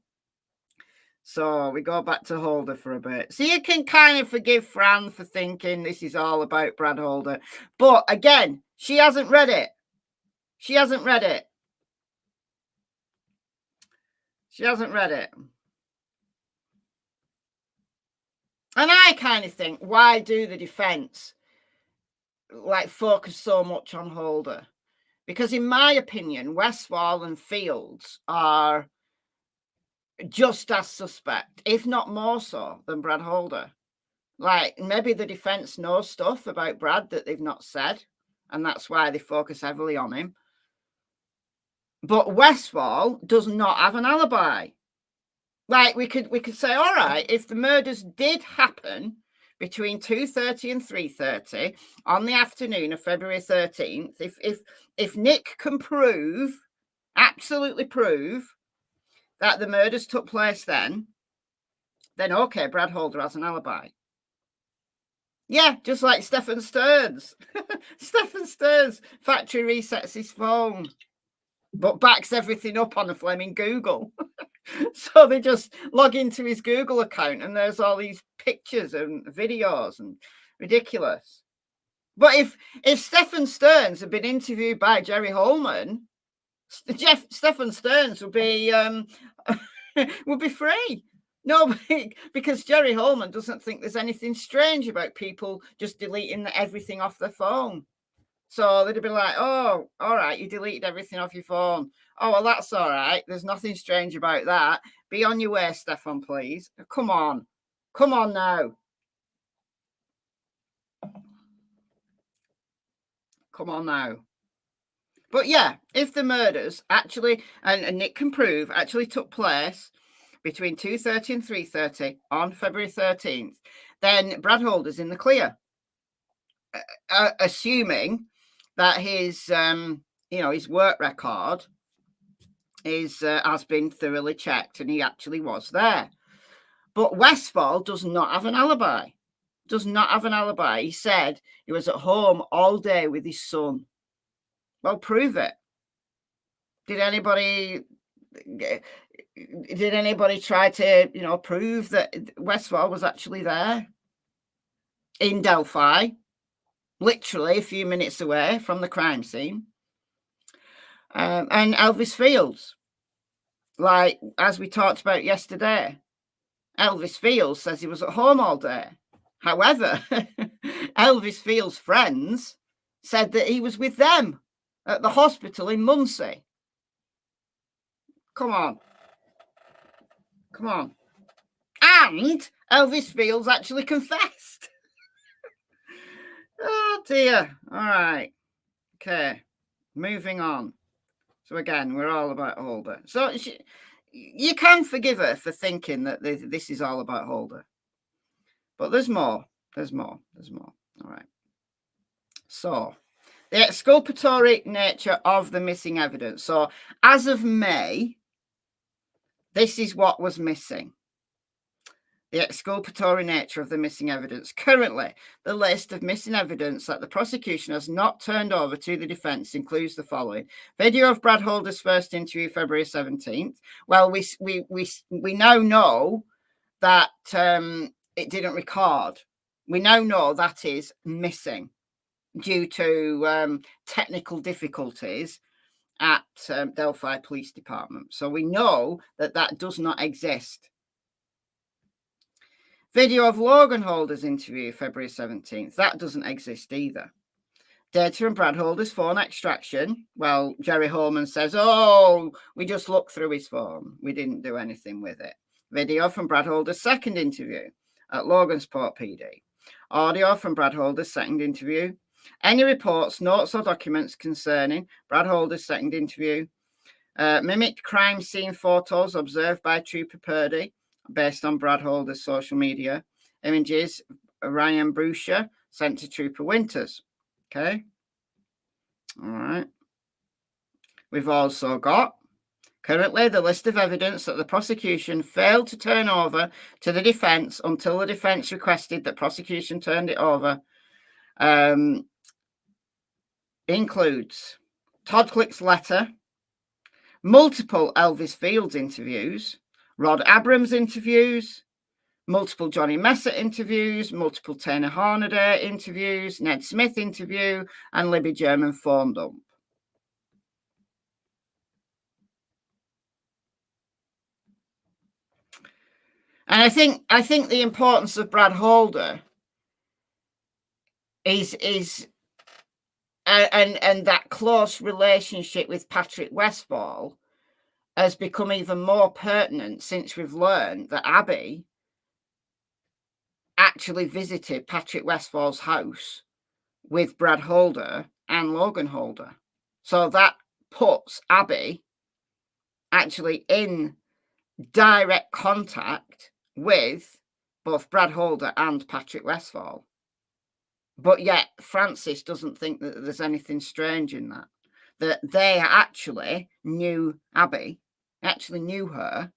So we go back to Holder for a bit. So you can kind of forgive Fran for thinking this is all about Brad Holder. But again, she hasn't read it. She hasn't read it. She hasn't read it. And I kind of think, why do the defense focus so much on Holder? Because in my opinion, Westphal and Fields are just as suspect, if not more so, than Brad Holder. Like, maybe the defense knows stuff about Brad that they've not said, and that's why they focus heavily on him. But Westphal does not have an alibi. Like, we could say, all right, if the murders did happen between 2:30 and 3:30 on the afternoon of February 13th, if Nick can absolutely prove that the murders took place then okay, Brad Holder has an alibi. Yeah, just like Stephen Stearns. Stephen Stearns factory resets his phone, but backs everything up on a flaming Google. So they just log into his Google account and there's all these pictures and videos and ridiculous. But if Stephen Stearns had been interviewed by Jerry Holman, Stephen Stearns would be free. No, because Jerry Holman doesn't think there's anything strange about people just deleting everything off their phone. So they'd be like, oh, all right, you deleted everything off your phone. Oh, well, that's all right. There's nothing strange about that. Be on your way, Stefan, please. Come on. Come on now. Come on now. But yeah, if the murders actually, and Nick can prove, actually took place between 2:30 and 3:30 on February 13th, then Brad Holder's in the clear. Assuming that his, his work record has been thoroughly checked and he actually was there. But Westfall does not have an alibi. Does not have an alibi. He said he was at home all day with his son. Well, prove it. Did anybody try to, prove that Westfall was actually there in Delphi, literally a few minutes away from the crime scene? And Elvis Fields, like as we talked about yesterday, Elvis Fields says he was at home all day. However, Elvis Fields' friends said that he was with them at the hospital in Muncie. Come on. Come on. And Elvis Fields actually confessed. Oh, dear. All right. Okay. Moving on. So, again, we're all about Holder. So, you can forgive her for thinking that this is all about Holder. But there's more. There's more. There's more. All right. So, the exculpatory nature of the missing evidence. So, as of May, this is what was missing. The exculpatory nature of the missing evidence. Currently, the list of missing evidence that the prosecution has not turned over to the defence includes the following: video of Brad Holder's first interview, February 17th. Well, we now know that it didn't record. We now know that is missing due to technical difficulties at Delphi Police Department. So we know that does not exist. Video of Logan Holder's interview, February 17th. That doesn't exist either. Data from Brad Holder's phone extraction. Well, Jerry Holman says, oh, we just looked through his phone. We didn't do anything with it. Video from Brad Holder's second interview at Logansport PD. Audio from Brad Holder's second interview. Any reports, notes, or documents concerning Brad Holder's second interview. Mimicked crime scene photos observed by Trooper Purdy based on Brad Holder's social media. Images Ryan Brusher sent to Trooper Winters. Okay. All right. We've also got currently the list of evidence that the prosecution failed to turn over to the defence until the defence requested that prosecution turned it over. Includes Todd Click's letter, multiple Elvis Fields interviews, Rod Abrams interviews, multiple Johnny Messer interviews, multiple Tanner Hornaday interviews, Ned Smith interview, and Libby German phone dump. And I think the importance of Brad Holder is and that close relationship with Patrick Westfall has become even more pertinent since we've learned that Abby actually visited Patrick Westfall's house with Brad Holder and Logan Holder. So that puts Abby actually in direct contact with both Brad Holder and Patrick Westfall. But yet Francis doesn't think that there's anything strange in that they actually knew Abby, actually knew her,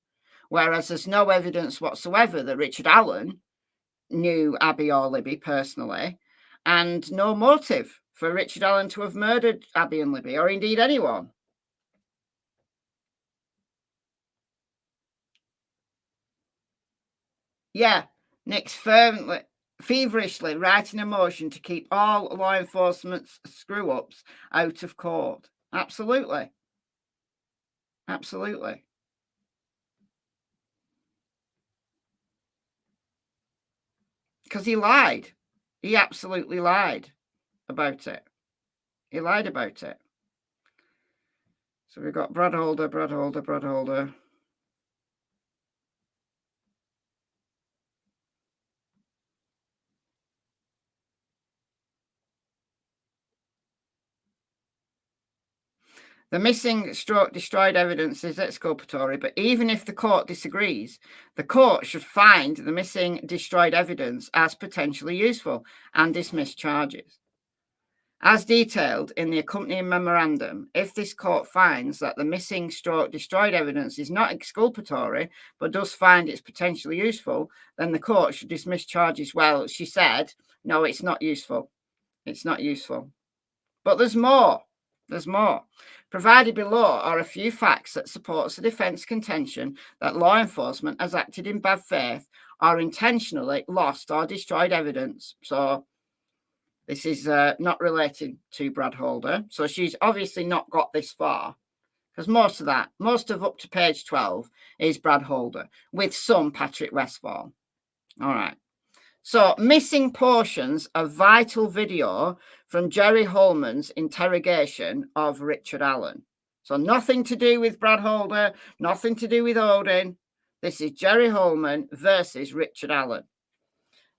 whereas there's no evidence whatsoever that Richard Allen knew Abby or Libby personally, and no motive for Richard Allen to have murdered Abby and Libby, or indeed anyone. Yeah, Nick's feverishly writing a motion to keep all law enforcement's screw-ups out of court. Absolutely. Absolutely. Because he lied. He absolutely lied about it. He lied about it. So we've got Brad Holder. The missing stroke destroyed evidence is exculpatory, but even if the court disagrees, the court should find the missing destroyed evidence as potentially useful and dismiss charges. As detailed in the accompanying memorandum, if this court finds that the missing stroke destroyed evidence is not exculpatory, but does find it's potentially useful, then the court should dismiss charges. Well, she said, no, it's not useful. It's not useful. But there's more. There's more. Provided below are a few facts that supports the defence contention that law enforcement has acted in bad faith or intentionally lost or destroyed evidence. So this is not related to Brad Holder. So she's obviously not got this far, because most of up to page 12 is Brad Holder with some Patrick Westfall. All right. So missing portions of vital video from Jerry Holman's interrogation of Richard Allen. So nothing to do with Brad Holder, nothing to do with Odin. This is Jerry Holman versus Richard Allen.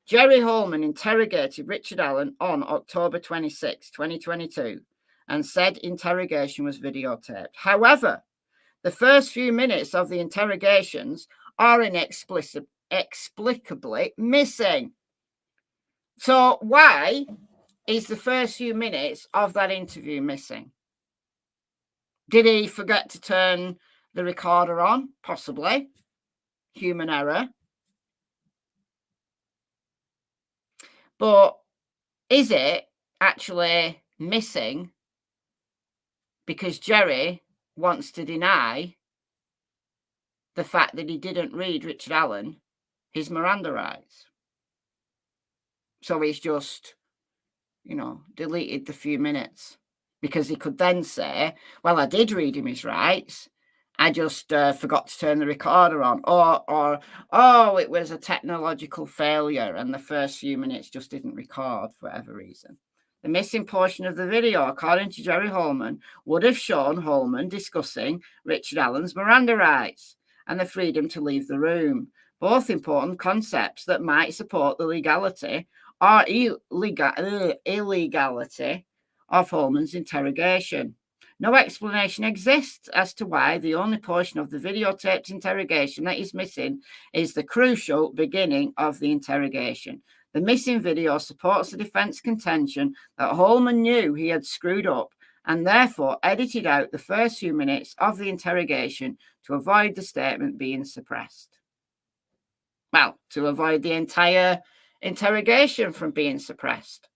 Jerry Holman interrogated Richard Allen on October 26, 2022, and said interrogation was videotaped. However, the first few minutes of the interrogations are inexplicably missing. So why is the first few minutes of that interview missing? Did he forget to turn the recorder on? Possibly. Human error. But is it actually missing because Jerry wants to deny the fact that he didn't read Richard Allen his Miranda rights? So he's just, deleted the few minutes, because he could then say, well, I did read him his rights. I just forgot to turn the recorder on. Or, it was a technological failure and the first few minutes just didn't record for whatever reason. The missing portion of the video, according to Jerry Holman, would have shown Holman discussing Richard Allen's Miranda rights and the freedom to leave the room, both important concepts that might support the legality or illegality of Holman's interrogation. No explanation exists as to why the only portion of the videotaped interrogation that is missing is the crucial beginning of the interrogation. The missing video supports the defence contention that Holman knew he had screwed up and therefore edited out the first few minutes of the interrogation to avoid the statement being suppressed. Well, to avoid the entire interrogation from being suppressed.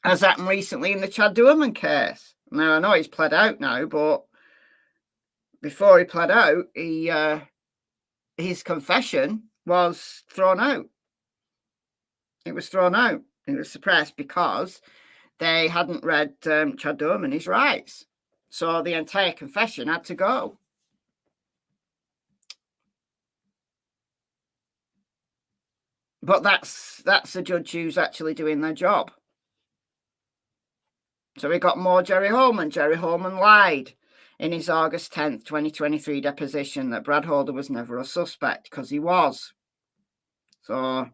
As happened recently in the Chad Doorman case. Now, I know he's pled out now, but before he pled out, his confession was thrown out. It was thrown out. It was suppressed because they hadn't read Chad Doorman his rights. So the entire confession had to go. But that's a judge who's actually doing their job. So we got more Jerry Holman. Jerry Holman lied in his August 10th, 2023 deposition that Brad Holder was never a suspect, because he was. So,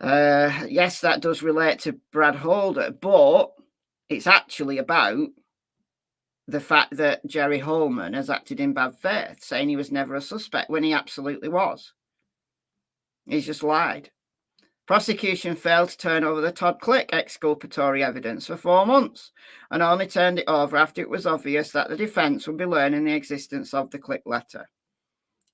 yes, that does relate to Brad Holder, but it's actually about the fact that Jerry Holman has acted in bad faith, saying he was never a suspect when he absolutely was. He's just lied. Prosecution failed to turn over the Todd Click exculpatory evidence for 4 months and only turned it over after it was obvious that the defence would be learning the existence of the Click letter.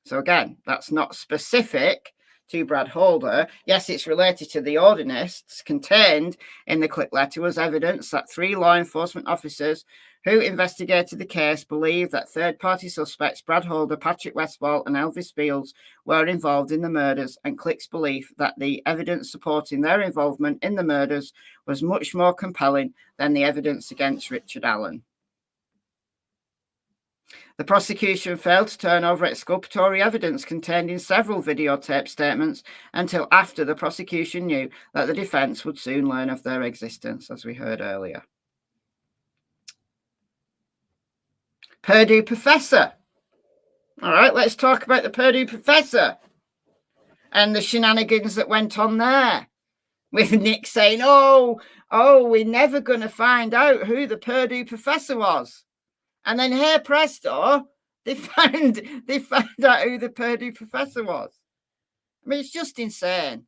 So again, that's not specific to Brad Holder. Yes, it's related to the ordinance. Contained in the Click letter was evidence that 3 law enforcement officers who investigated the case believed that third-party suspects Brad Holder, Patrick Westfall and Elvis Fields were involved in the murders, and Click's belief that the evidence supporting their involvement in the murders was much more compelling than the evidence against Richard Allen. The prosecution failed to turn over exculpatory evidence contained in several videotape statements until after the prosecution knew that the defence would soon learn of their existence, as we heard earlier. Purdue professor. All right, let's talk about the Purdue professor and the shenanigans that went on there, with Nick saying, oh, we're never going to find out who the Purdue professor was. And then, hey presto, they found out who the Purdue professor was. I mean, it's just insane.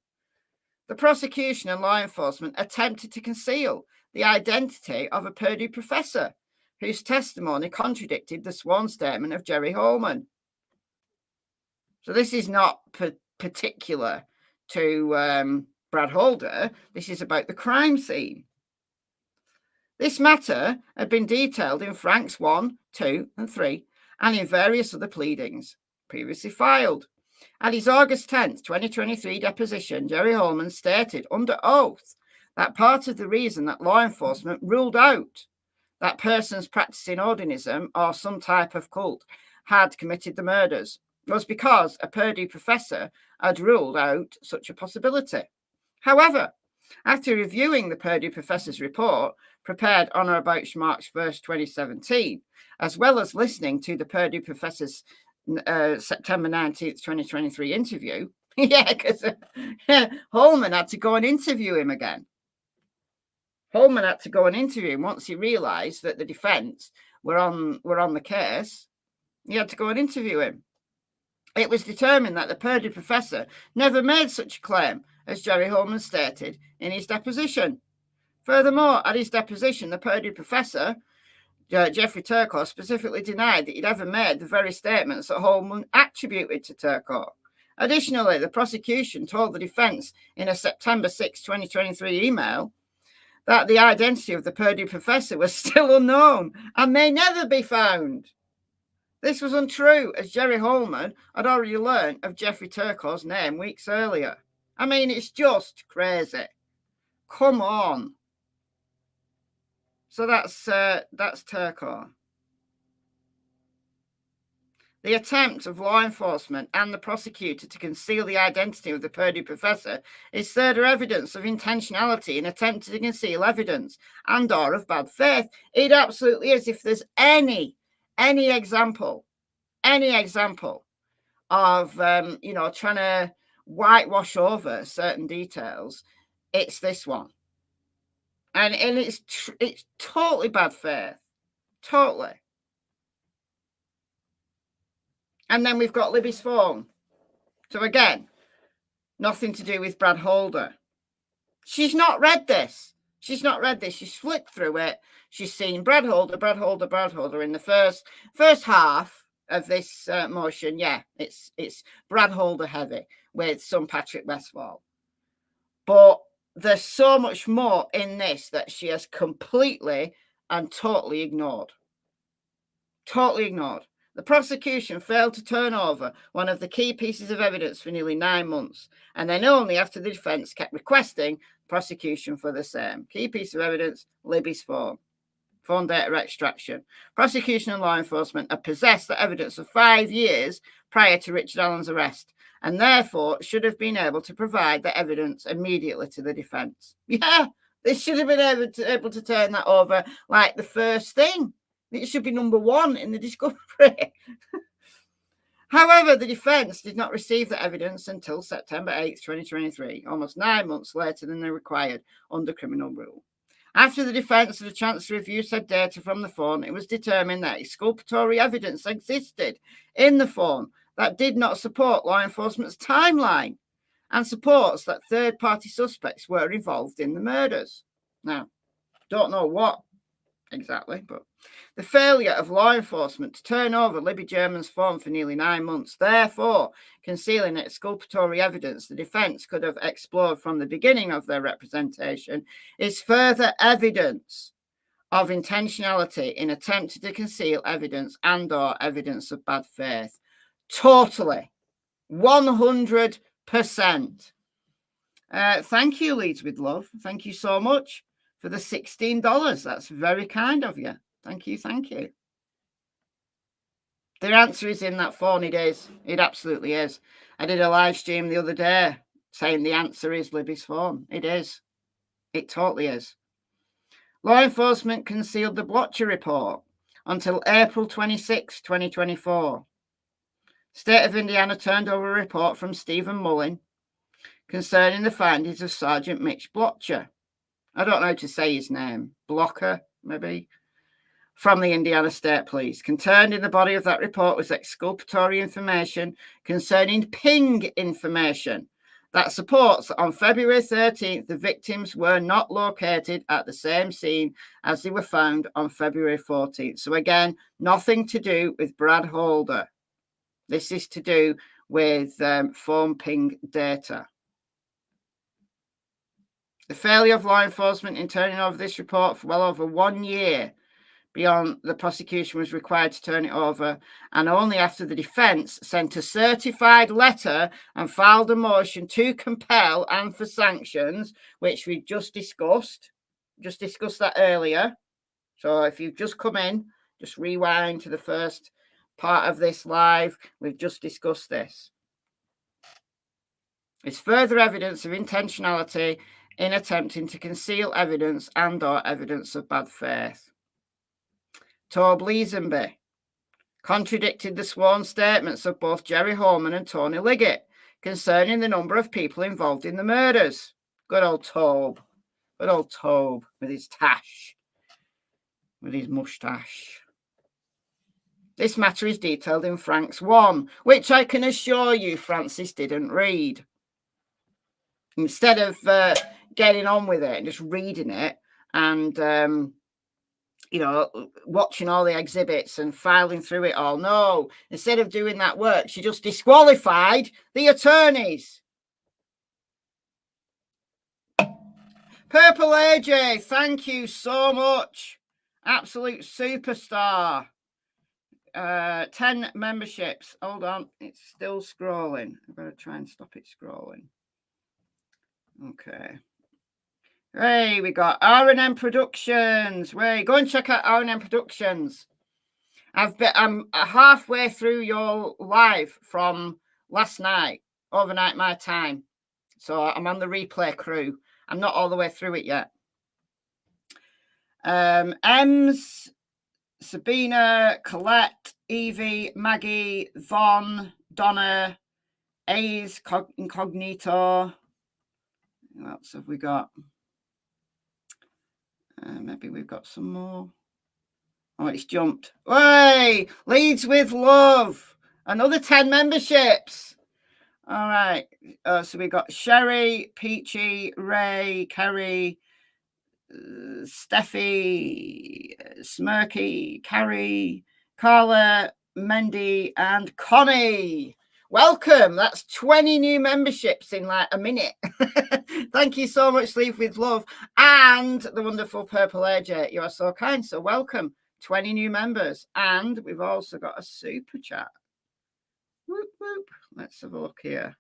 The prosecution and law enforcement attempted to conceal the identity of a Purdue professor whose testimony contradicted the sworn statement of Jerry Holman. So this is not particular to Brad Holder. This is about the crime scene. This matter had been detailed in Franks 1, 2, and 3, and in various other pleadings previously filed. At his August 10th, 2023 deposition, Jerry Holman stated under oath that part of the reason that law enforcement ruled out that persons practicing Odinism or some type of cult had committed the murders was because a Purdue professor had ruled out such a possibility. However, after reviewing the Purdue professor's report, prepared on or about March 1st, 2017, as well as listening to the Purdue professor's September 19th, 2023 interview, because Holman had to go and interview him again. Holman had to go and interview him once he realised that the defence were on the case. He had to go and interview him. It was determined that the Purdue professor never made such a claim as Jerry Holman stated in his deposition. Furthermore, at his deposition, the Purdue professor, Jeffrey Turco, specifically denied that he'd ever made the very statements that Holman attributed to Turco. Additionally, the prosecution told the defence in a September 6, 2023 email that the identity of the Purdue professor was still unknown and may never be found. This was untrue, as Jerry Holman had already learned of Jeffrey Turco's name weeks earlier. I mean, it's just crazy. Come on. So that's Turco. The attempt of law enforcement and the prosecutor to conceal the identity of the Purdue professor is further evidence of intentionality in attempting to conceal evidence and or of bad faith. It absolutely is. If there's any example of trying to whitewash over certain details, it's this one. And it's totally bad faith. Totally. And then we've got Libby's phone. So again, nothing to do with Brad Holder. She's not read this. She's flipped through it. She's seen Brad Holder in the first half of this motion. Yeah, it's Brad Holder heavy with some Patrick Westfall. But there's so much more in this that she has completely and totally ignored. Totally ignored. The prosecution failed to turn over one of the key pieces of evidence for nearly 9 months, and then only after the defence kept requesting prosecution for the same. Key piece of evidence, Libby's phone data extraction. Prosecution and law enforcement have possessed the evidence of 5 years prior to Richard Allen's arrest, and therefore should have been able to provide the evidence immediately to the defence. Yeah, they should have been able to turn that over like the first thing. It should be number 1 in the discovery. However, the defence did not receive the evidence until September 8th, 2023, almost 9 months later than they required under criminal rule. After the defence had a chance to review said data from the phone, it was determined that exculpatory evidence existed in the phone that did not support law enforcement's timeline and supports that third-party suspects were involved in the murders. Now, don't know what exactly, but the failure of law enforcement to turn over Libby German's phone for nearly 9 months, therefore concealing exculpatory evidence the defence could have explored from the beginning of their representation, is further evidence of intentionality in attempting to conceal evidence and/or evidence of bad faith. Totally. 100%. Thank you, Leads with Love. Thank you so much for the $16. That's very kind of you. Thank you. Thank you. The answer is in that phone. It is. It absolutely is. I did a live stream the other day saying the answer is Libby's phone. It is. It totally is. Law enforcement concealed the Blotcher report until April 26, 2024. State of Indiana turned over a report from Stephen Mullin concerning the findings of Sergeant Mitch Blotcher. I don't know how to say his name. Blocker, maybe? From the Indiana State Police. Contained in the body of that report was exculpatory information concerning ping information that supports that on February 13th, the victims were not located at the same scene as they were found on February 14th. So again, nothing to do with Brad Holder. This is to do with phone ping data. The failure of law enforcement in turning over this report for well over 1 year beyond the prosecution was required to turn it over, and only after the defence sent a certified letter and filed a motion to compel and for sanctions, which we just discussed that earlier. So if you've just come in, just rewind to the first part of this live. We've just discussed this. It's further evidence of intentionality in attempting to conceal evidence and/or evidence of bad faith. Tobe Leesenby contradicted the sworn statements of both Jerry Holman and Tony Liggett concerning the number of people involved in the murders. Good old Tobe. Good old Tobe with his tash. With his mustache. This matter is detailed in Frank's 1, which I can assure you Francis didn't read. Instead of getting on with it and just reading it and watching all the exhibits and filing through it all. No, instead of doing that work, she just disqualified the attorneys. Purple AJ, thank you so much. Absolute superstar. 10 memberships. Hold on, it's still scrolling. I've got to try and stop it scrolling. Okay. Hey, we got R&M Productions. Way, go and check out R&M Productions. I'm halfway through your live from last night, overnight my time. So I'm on the replay crew. I'm not all the way through it yet. Ems, Sabina, Colette, Evie, Maggie, Vaughn, Donna, A's, Incognito. What else have we got? Maybe we've got some more. Oh, it's jumped. Hey, Leads with Love. Another 10 memberships. All right. So we got Sherry, Peachy, Ray, Kerry, Steffi, Smirky, Carrie, Carla, Mendy, and Connie. Welcome. That's 20 new memberships in like a minute. Thank you so much, Leave with Love. And the wonderful Purple AJ. You are so kind. So welcome. 20 new members. And we've also got a super chat. Whoop, whoop. Let's have a look here.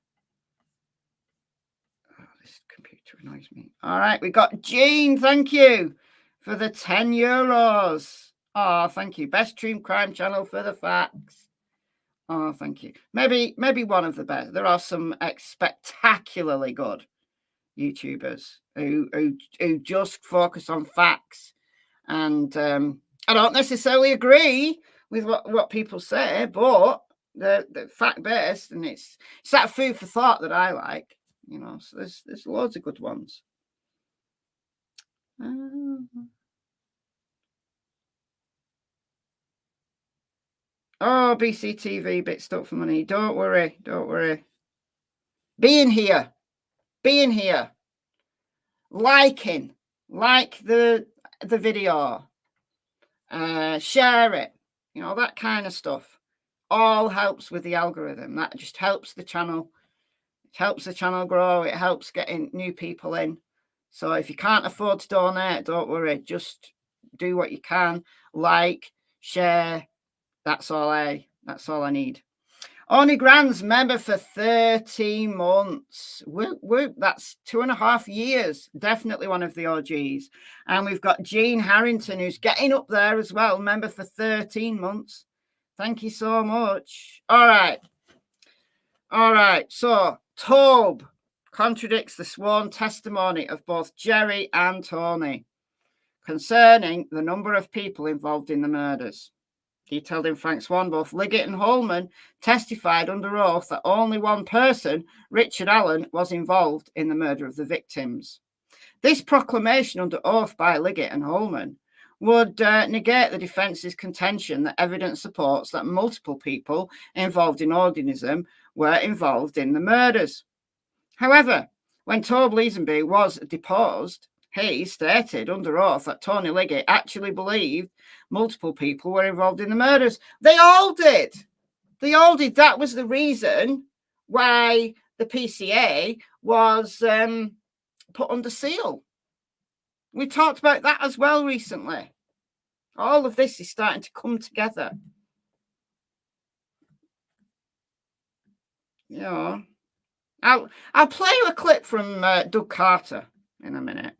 Oh, this computer annoys me. All right. We got Jean. Thank you for the €10. Oh, thank you. Best true crime channel for the facts. Oh, thank you. Maybe one of the best. There are some spectacularly good YouTubers who just focus on facts, and I don't necessarily agree with what people say, but they're fact based, and it's that food for thought that I like. So there's loads of good ones. Oh, BCTV, bit stuck for money. Don't worry. Being here. being here, like the video, share it, you know, that kind of stuff. All helps with the algorithm. That just helps the channel. It helps the channel grow. It helps getting new people in. So if you can't afford to donate, don't worry. Just do what you can. Like, share. That's all I need. Oni Grand's member for 13 months. Whoop, whoop. That's 2.5 years. Definitely one of the OGs. And we've got Jean Harrington, who's getting up there as well. Member for 13 months. Thank you so much. All right. So Tobe contradicts the sworn testimony of both Jerry and Tony concerning the number of people involved in the murders. Detailed in Frank Swan, both Liggett and Holman testified under oath that only one person, Richard Allen, was involved in the murder of the victims. This proclamation under oath by Liggett and Holman would negate the defence's contention that evidence supports that multiple people involved in organism were involved in the murders. However, when Tobe Leesenby was deposed, he stated under oath that Tony Liggett actually believed multiple people were involved in the murders. They all did. That was the reason why the PCA was put under seal. We talked about that as well recently. All of this is starting to come together. You know, I'll play you a clip from Doug Carter in a minute.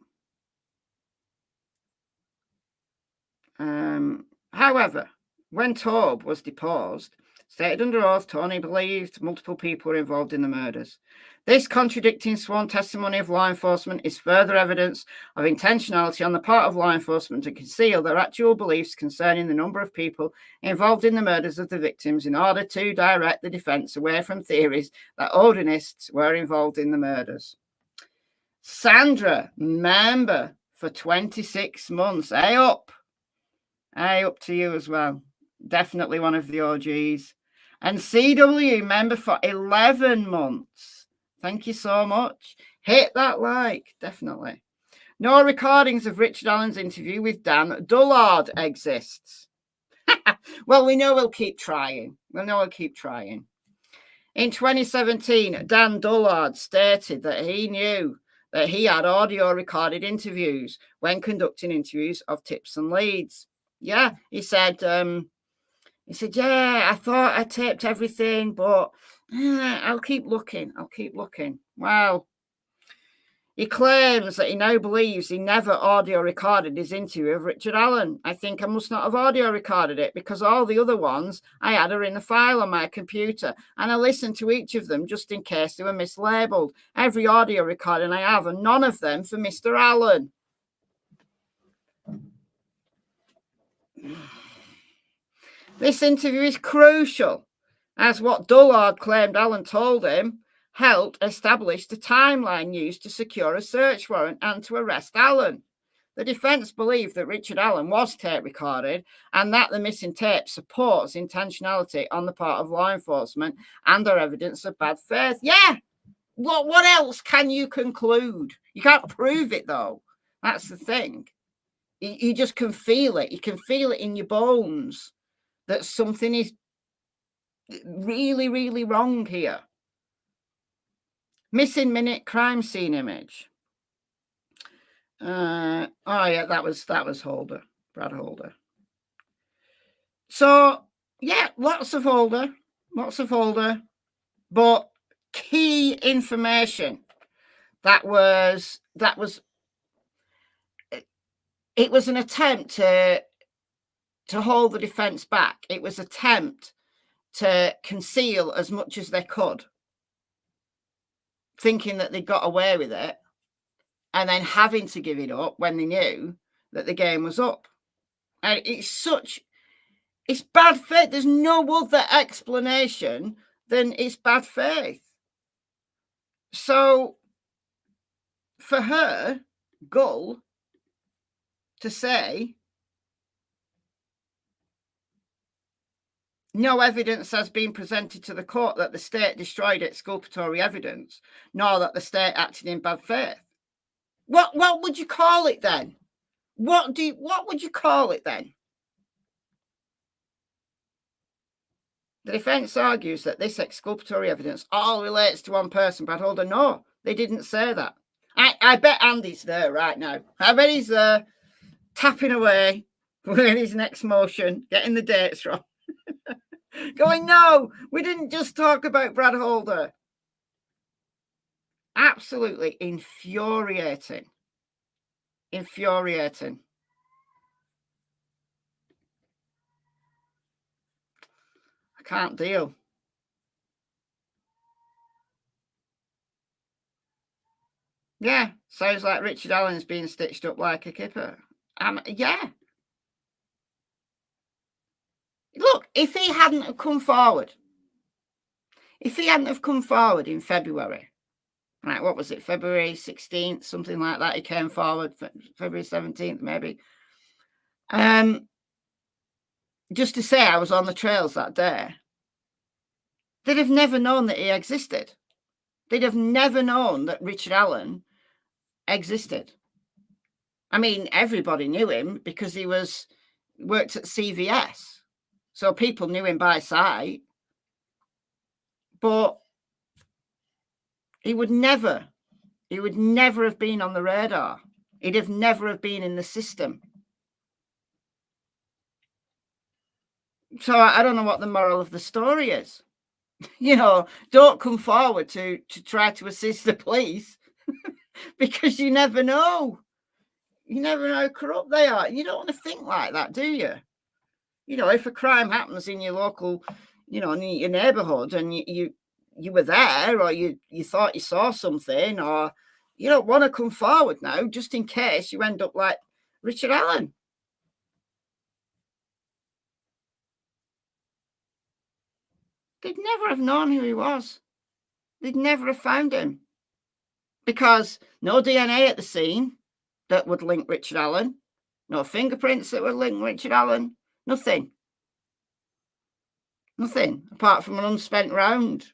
However, when Tobe was deposed, stated under oath, Tony believed multiple people were involved in the murders. This contradicting sworn testimony of law enforcement is further evidence of intentionality on the part of law enforcement to conceal their actual beliefs concerning the number of people involved in the murders of the victims in order to direct the defense away from theories that Odinists were involved in the murders. Sandra, member for 26 months. Hey up to you as well. Definitely one of the OGs. And CW, member for 11 months. Thank you so much. Hit that like, definitely. No recordings of Richard Allen's interview with Dan Dullard exists. Well, we know we'll keep trying. In 2017, Dan Dullard stated that he knew that he had audio recorded interviews when conducting interviews of tips and leads. Yeah, he said, yeah, I thought I taped everything, but I'll keep looking. Well, he claims that he now believes he never audio recorded his interview of Richard Allen. I think I must not have audio recorded it because all the other ones I had are in a file on my computer and I listened to each of them just in case they were mislabeled. Every audio recording I have and none of them for Mr. Allen. This interview is crucial, as what Dullard claimed Allen told him helped establish the timeline used to secure a search warrant and to arrest Allen. The defense believed that Richard Allen was tape recorded and that the missing tape supports intentionality on the part of law enforcement and are evidence of bad faith. Yeah, what else can you conclude? You can't prove it, though. That's the thing. You just can feel it. You can feel it in your bones that something is really, really wrong here. Missing minute crime scene image. Oh yeah, that was Holder, Brad Holder. So yeah, lots of Holder, but key information that was it was an attempt to hold the defense back. It was an attempt to conceal as much as they could, thinking that they got away with it, and then having to give it up when they knew that the game was up. And it's bad faith. There's no other explanation than it's bad faith. So for her, Gull, to say No evidence has been presented to the court that the state destroyed exculpatory evidence, nor that the state acted in bad faith. What would you call it then? What would you call it then? The defence argues that this exculpatory evidence all relates to one person, but hold on, no, they didn't say that. I bet Andy's there right now. I bet he's there, tapping away with his next motion, getting the dates wrong. Going, no, we didn't just talk about Brad Holder. Absolutely infuriating. Infuriating. I can't deal. Yeah, sounds like Richard Allen's being stitched up like a kipper. Yeah. Look, if he hadn't have come forward, in February, right, what was it, February 16th, something like that, he came forward, February 17th, maybe. Just to say I was on the trails that day, they'd have never known that he existed. They'd have never known that Richard Allen existed. I mean, everybody knew him because he worked at CVS. So people knew him by sight. But he would never have been on the radar. He'd have never have been in the system. So I don't know what the moral of the story is. You know, don't come forward to try to assist the police because you never know. You never know how corrupt they are. You don't want to think like that, do you? You know, if a crime happens in your local, you know, in your neighborhood and you were there, or you thought you saw something, or you don't want to come forward now just in case you end up like Richard Allen. They'd never have known who he was. They'd never have found him because no DNA at the scene that would link Richard Allen, no fingerprints that would link Richard Allen, nothing apart from an unspent round,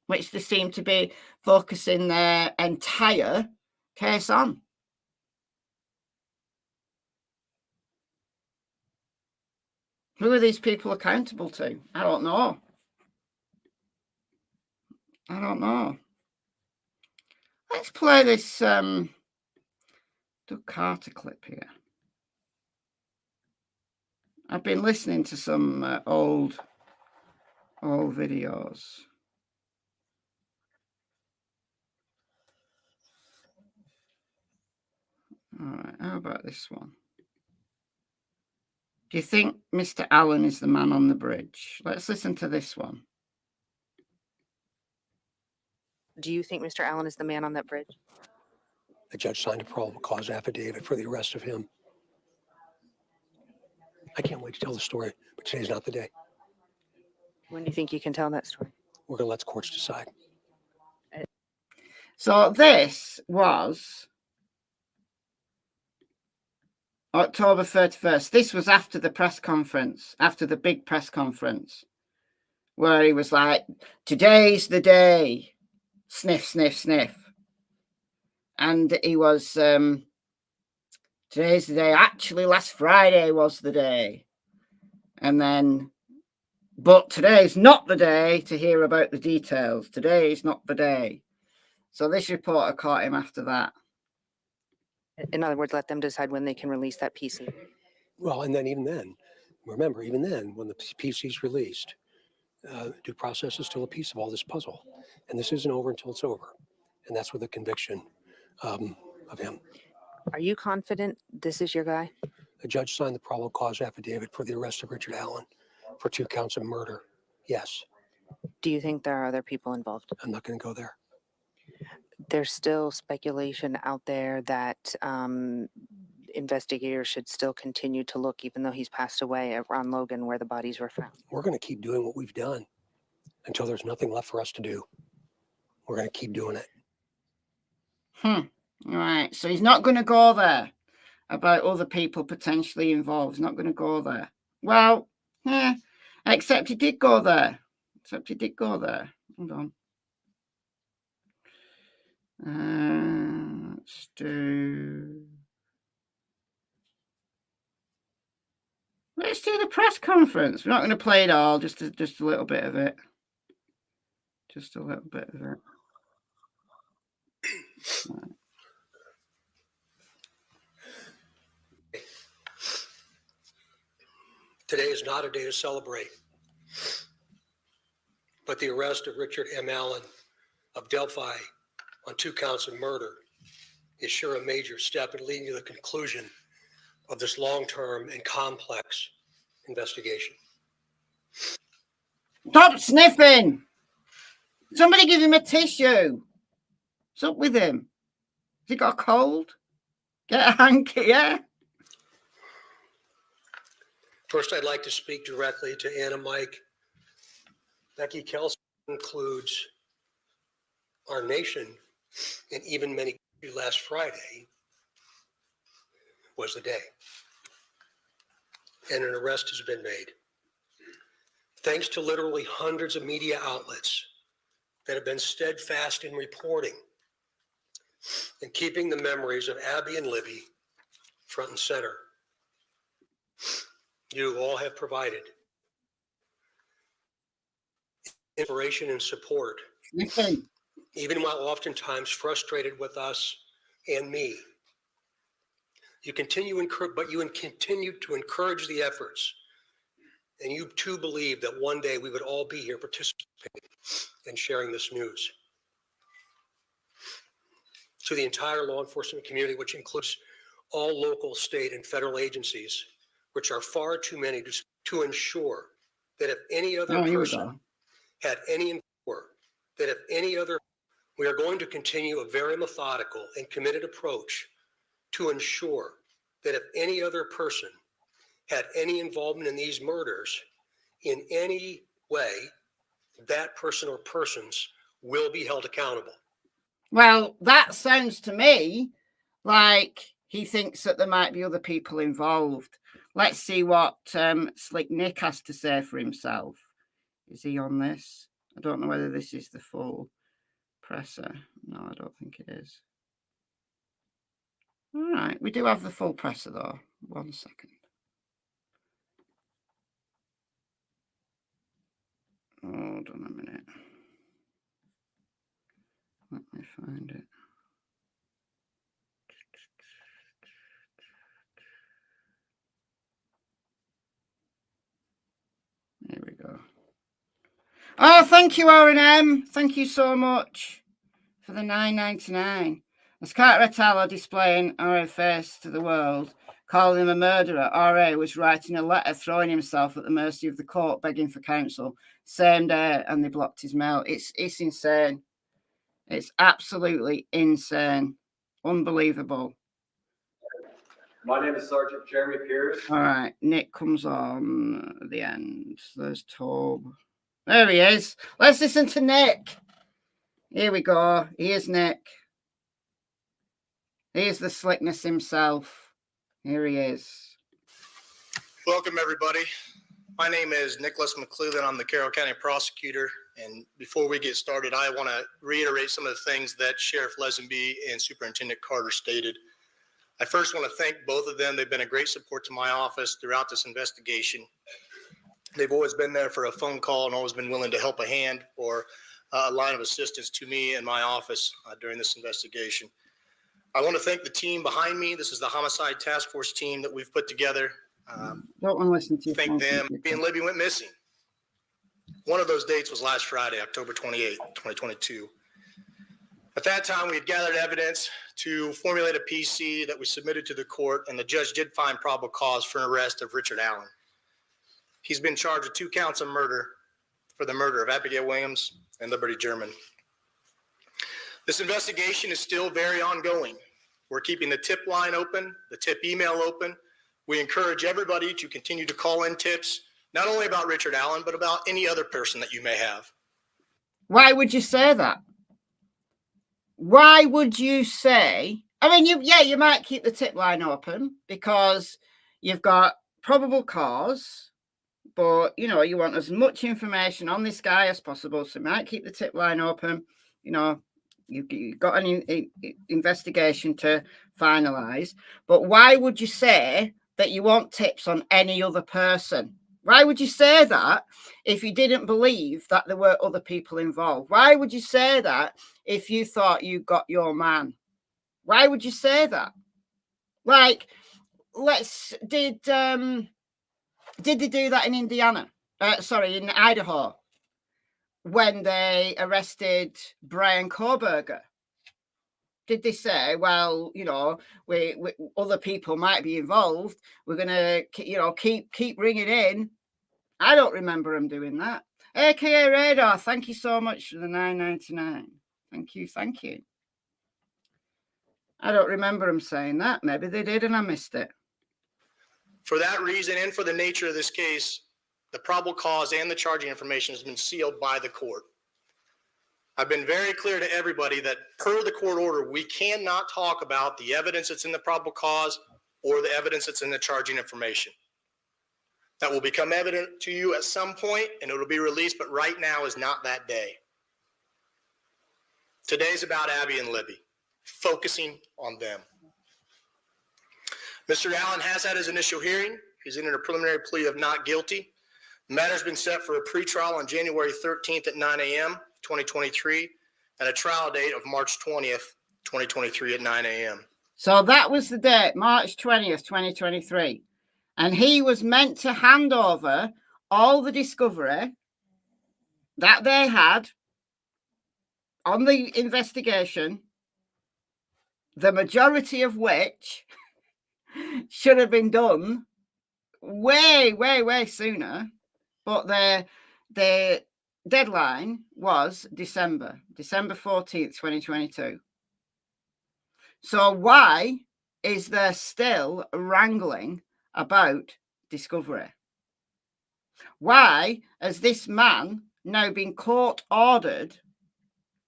which they seem to be focusing their entire case on. Who are these people accountable to? I don't know. Let's play this Doug Carter clip here. I've been listening to some old videos. All right, how about this one? Do you think Mr. Allen is the man on the bridge? Let's listen to this one. Do you think Mr. Allen is the man on that bridge? The judge signed a probable cause affidavit for the arrest of him. I can't wait to tell the story, but today's not the day. When do you think you can tell that story? We're going to let the courts decide. So this was October 31st. This was after the press conference, after the big press conference, where he was like, today's the day. Sniff, sniff, sniff. And he was, today's the day. Actually, last Friday was the day. And then, but today's not the day to hear about the details. Today is not the day. So this reporter caught him after that. In other words, let them decide when they can release that PC. Well, and then even then, remember, even then, when the PC is released, due process is still a piece of all this puzzle. And this isn't over until it's over. And that's with the conviction of him. Are you confident this is your guy? The judge signed the probable cause affidavit for the arrest of Richard Allen for 2 counts of murder. Yes. Do you think there are other people involved? I'm not going to go there. There's still speculation out there that investigators should still continue to look, even though he's passed away, at Ron Logan, where the bodies were found. We're going to keep doing what we've done until there's nothing left for us to do. We're going to keep doing it. Right. So he's not going to go there about other people potentially involved. He's not going to go there. Well, Except he did go there. Hold on. Let's do the press conference. We're not going to play it all, just a little bit of it. Just a little bit of it. Right. Today is not a day to celebrate, but the arrest of Richard M. Allen of Delphi on 2 counts of murder is sure a major step in leading to the conclusion of this long-term and complex investigation. Stop sniffing! Somebody give him a tissue. What's up with him? Has he got a cold? Get a hanky, yeah? First, I'd like to speak directly to Anna, Mike. Becky Kelsey includes our nation, and even many last Friday was the day. And an arrest has been made. Thanks to literally hundreds of media outlets that have been steadfast in reporting and keeping the memories of Abby and Libby front and center. You all have provided inspiration and support, even while oftentimes frustrated with us and me. You continue to encourage the efforts, and you too believe that one day we would all be here participating and sharing this news. To the entire law enforcement community, which includes all local, state, and federal agencies, which are far too many to ensure that if any other person had any we are going to continue a very methodical and committed approach to ensure that if any other person had any involvement in these murders in any way, that person or persons will be held accountable. Well, that sounds to me like he thinks that there might be other people involved. Let's see what Slick Nick has to say for himself. Is he on this? I don't know whether this is the full presser. No, I don't think it is. All right, we do have the full presser though. 1 second. Hold on a minute. Let me find it. Here we go. Oh, thank you, R&M. Thank you so much for the $9.99. As Carter Atala displaying RA face to the world, calling him a murderer, RA was writing a letter throwing himself at the mercy of the court, begging for counsel. Same day, and they blocked his mail. It's insane. It's absolutely insane. Unbelievable. My name is Sergeant Jeremy Pierce. All right, Nick comes on at the end. There's Tobe. There he is. Let's listen to Nick. Here we go. Here's Nick. Here's the slickness himself. Here he is. Welcome, everybody. My name is Nicholas McClellan. I'm the Carroll County prosecutor. And before we get started, I want to reiterate some of the things that Sheriff Lesenby and Superintendent Carter stated. I first want to thank both of them. They've been a great support to my office throughout this investigation. They've always been there for a phone call and always been willing to help a hand or a line of assistance to me and my office during this investigation. I want to thank the team behind me. This is the Homicide Task Force team that we've put together. Don't want to listen to you. Thank them. Me and Libby went missing. One of those dates was last Friday, October 28, 2022. At that time, we had gathered evidence to formulate a PC that we submitted to the court, and the judge did find probable cause for an arrest of Richard Allen. He's been charged with 2 counts of murder for the murder of Abigail Williams and Liberty German. This investigation is still very ongoing. We're keeping the tip line open, the tip email open. We encourage everybody to continue to call in tips, not only about Richard Allen, but about any other person that you may have. Why would you say that? Why would you say? I mean, you might keep the tip line open because you've got probable cause. but, you know, you want as much information on this guy as possible. So you might keep the tip line open. You know, you've got an investigation to finalise. But why would you say that you want tips on any other person? Why would you say that if you didn't believe that there were other people involved? Why would you say that if you thought you got your man? Why would you say that? Like, did they do that in Indiana? In Idaho, when they arrested Brian Koberger? Did they say, well, you know, we other people might be involved. We're gonna, you know, keep ringing in. I don't remember them doing that. AKA Radar, thank you so much for the $9.99. Thank you. I don't remember them saying that. Maybe they did and I missed it. For that reason and for the nature of this case, the probable cause and the charging information has been sealed by the court. I've been very clear to everybody that per the court order, we cannot talk about the evidence that's in the probable cause or the evidence that's in the charging information. That will become evident to you at some point and it'll be released, but right now is not that day. Today's about Abby and Libby, focusing on them. Mr. Allen has had his initial hearing. He's entered a preliminary plea of not guilty. The matter's been set for a pretrial on January 13th at 9 a.m., 2023, and a trial date of March 20th, 2023 at 9 a.m. So that was the date, March 20th, 2023. And he was meant to hand over all the discovery that they had on the investigation, the majority of which should have been done way sooner. But the deadline was December 14th, 2022. So why is there still wrangling about discovery? Why has this man now been court ordered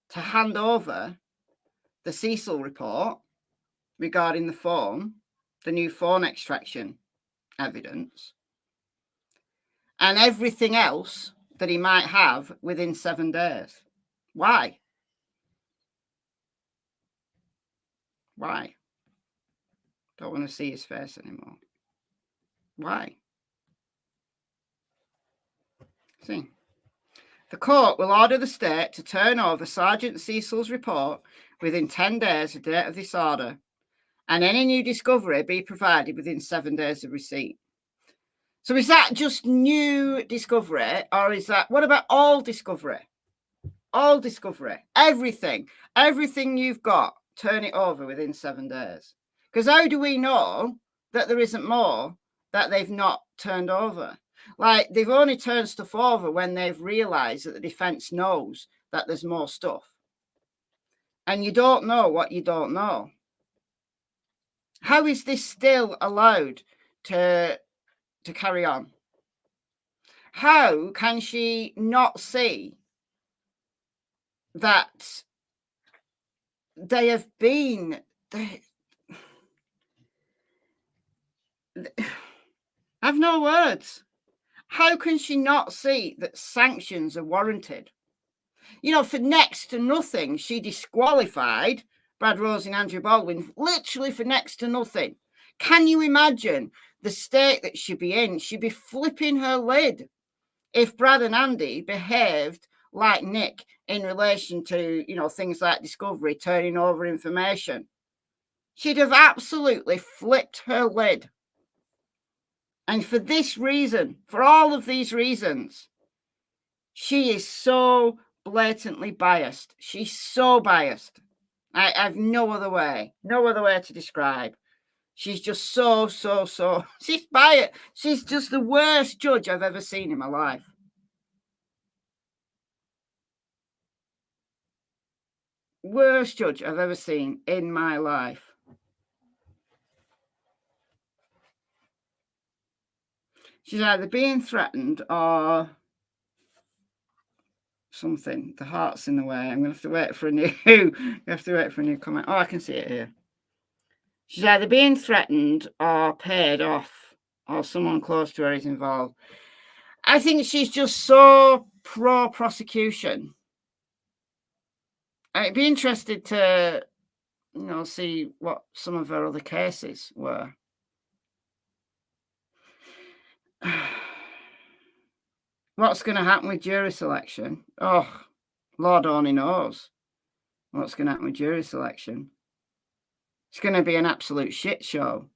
to hand over the Cecil report regarding the phone, the new phone extraction evidence, and everything else that he might have within 7 days? Why? Why? Don't want to see his face anymore. Why? See. The court will order the state to turn over Sergeant Cecil's report within 10 days of the date of this order, and any new discovery be provided within 7 days of receipt. So is that just new discovery, or is that, what about all discovery? All discovery, everything you've got, turn it over within 7 days. Because how do we know that there isn't more that they've not turned over? Like, they've only turned stuff over when they've realized that the defense knows that there's more stuff. And you don't know what you don't know. How is this still allowed to carry on? How can she not see that they have been... I've no words. How can she not see that sanctions are warranted? You know, for next to nothing, she disqualified Brad Rose and Andrew Baldwin, literally for next to nothing. Can you imagine the state that she'd be in? She'd be flipping her lid if Brad and Andy behaved like Nick in relation to, you know, things like discovery, turning over information. She'd have absolutely flipped her lid. And for this reason, for all of these reasons, she is so blatantly biased. She's so biased. I have no other way to describe. She's just so, she's biased. She's just the worst judge I've ever seen in my life. Worst judge I've ever seen in my life. She's either being threatened or something. The heart's in the way. I'm going to have to wait for a new comment. Oh, I can see it here. She's either being threatened or paid off, or someone close to her is involved. I think she's just so pro-prosecution. I'd be interested to, see what some of her other cases were. What's going to happen with jury selection? Oh, Lord only knows what's going to happen with jury selection. It's going to be an absolute shit show.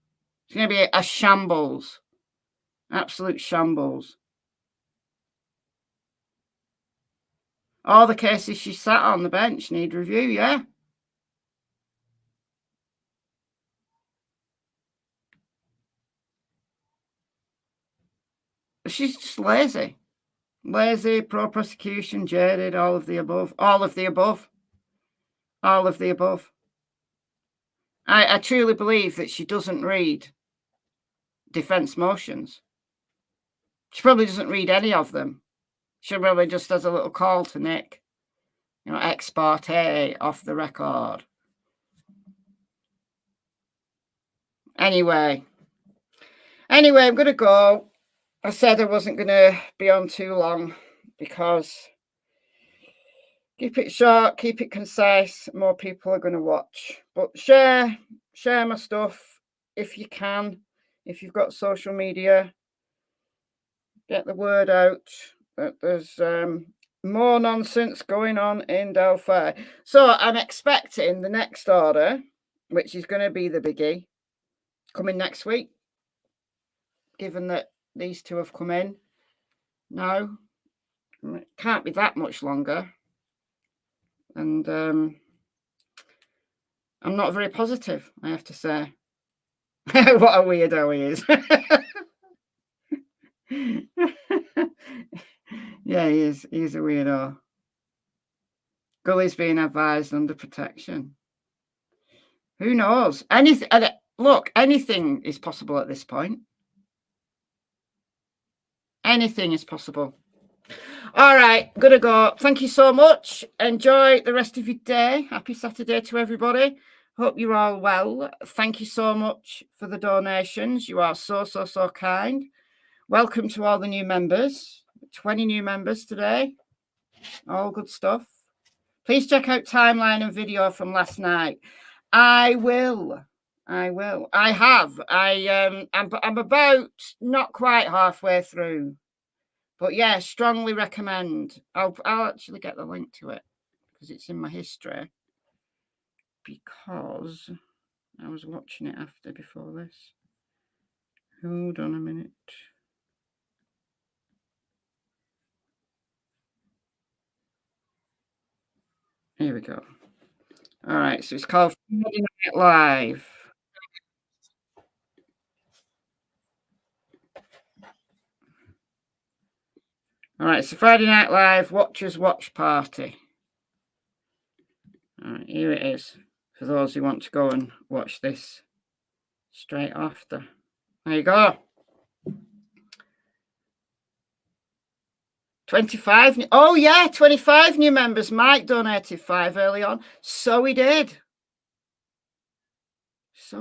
It's going to be a shambles. Absolute shambles. All the cases she sat on the bench need review, yeah. She's just lazy. Lazy, pro-prosecution, jaded, all of the above. All of the above. All of the above. I truly believe that she doesn't read defence motions. She probably doesn't read any of them. She probably just does a little call to Nick. Ex parte, off the record. Anyway, I'm going to go. I said I wasn't going to be on too long because keep it short, keep it concise. More people are going to watch. But share my stuff if you can. If you've got social media, get the word out that there's more nonsense going on in Delphi. So I'm expecting the next order, which is going to be the biggie, coming next week, given that these two have come in. No, it can't be that much longer. And I'm not very positive, I have to say. What a weirdo he is. Yeah, he is. He's a weirdo. Gull is being advised under protection. Who knows? Anything. Look, anything is possible at this point. Anything is possible. All right, gonna go. Thank you so much. Enjoy the rest of your day. Happy Saturday to everybody. Hope you're all well. Thank you so much for the donations. You are so kind. Welcome to all the new members. 20 new members today. All good stuff. Please check out timeline and video from last night. I will. I have. I'm about not quite halfway through. But yeah, strongly recommend. I'll actually get the link to it because it's in my history. Because I was watching it before this. Hold on a minute. Here we go. All right, so it's called Friday Night Live. All right, so Friday Night Live Watchers Watch Party. All right, here it is for those who want to go and watch this straight after. There you go. 25. Oh, yeah, 25 new members. Mike donated 5 early on. So he did. All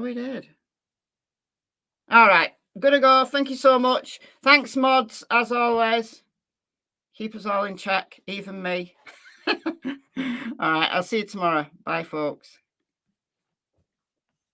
right, I'm going to go. Thank you so much. Thanks, mods, as always. Keep us all in check, even me. All right, I'll see you tomorrow. Bye, folks.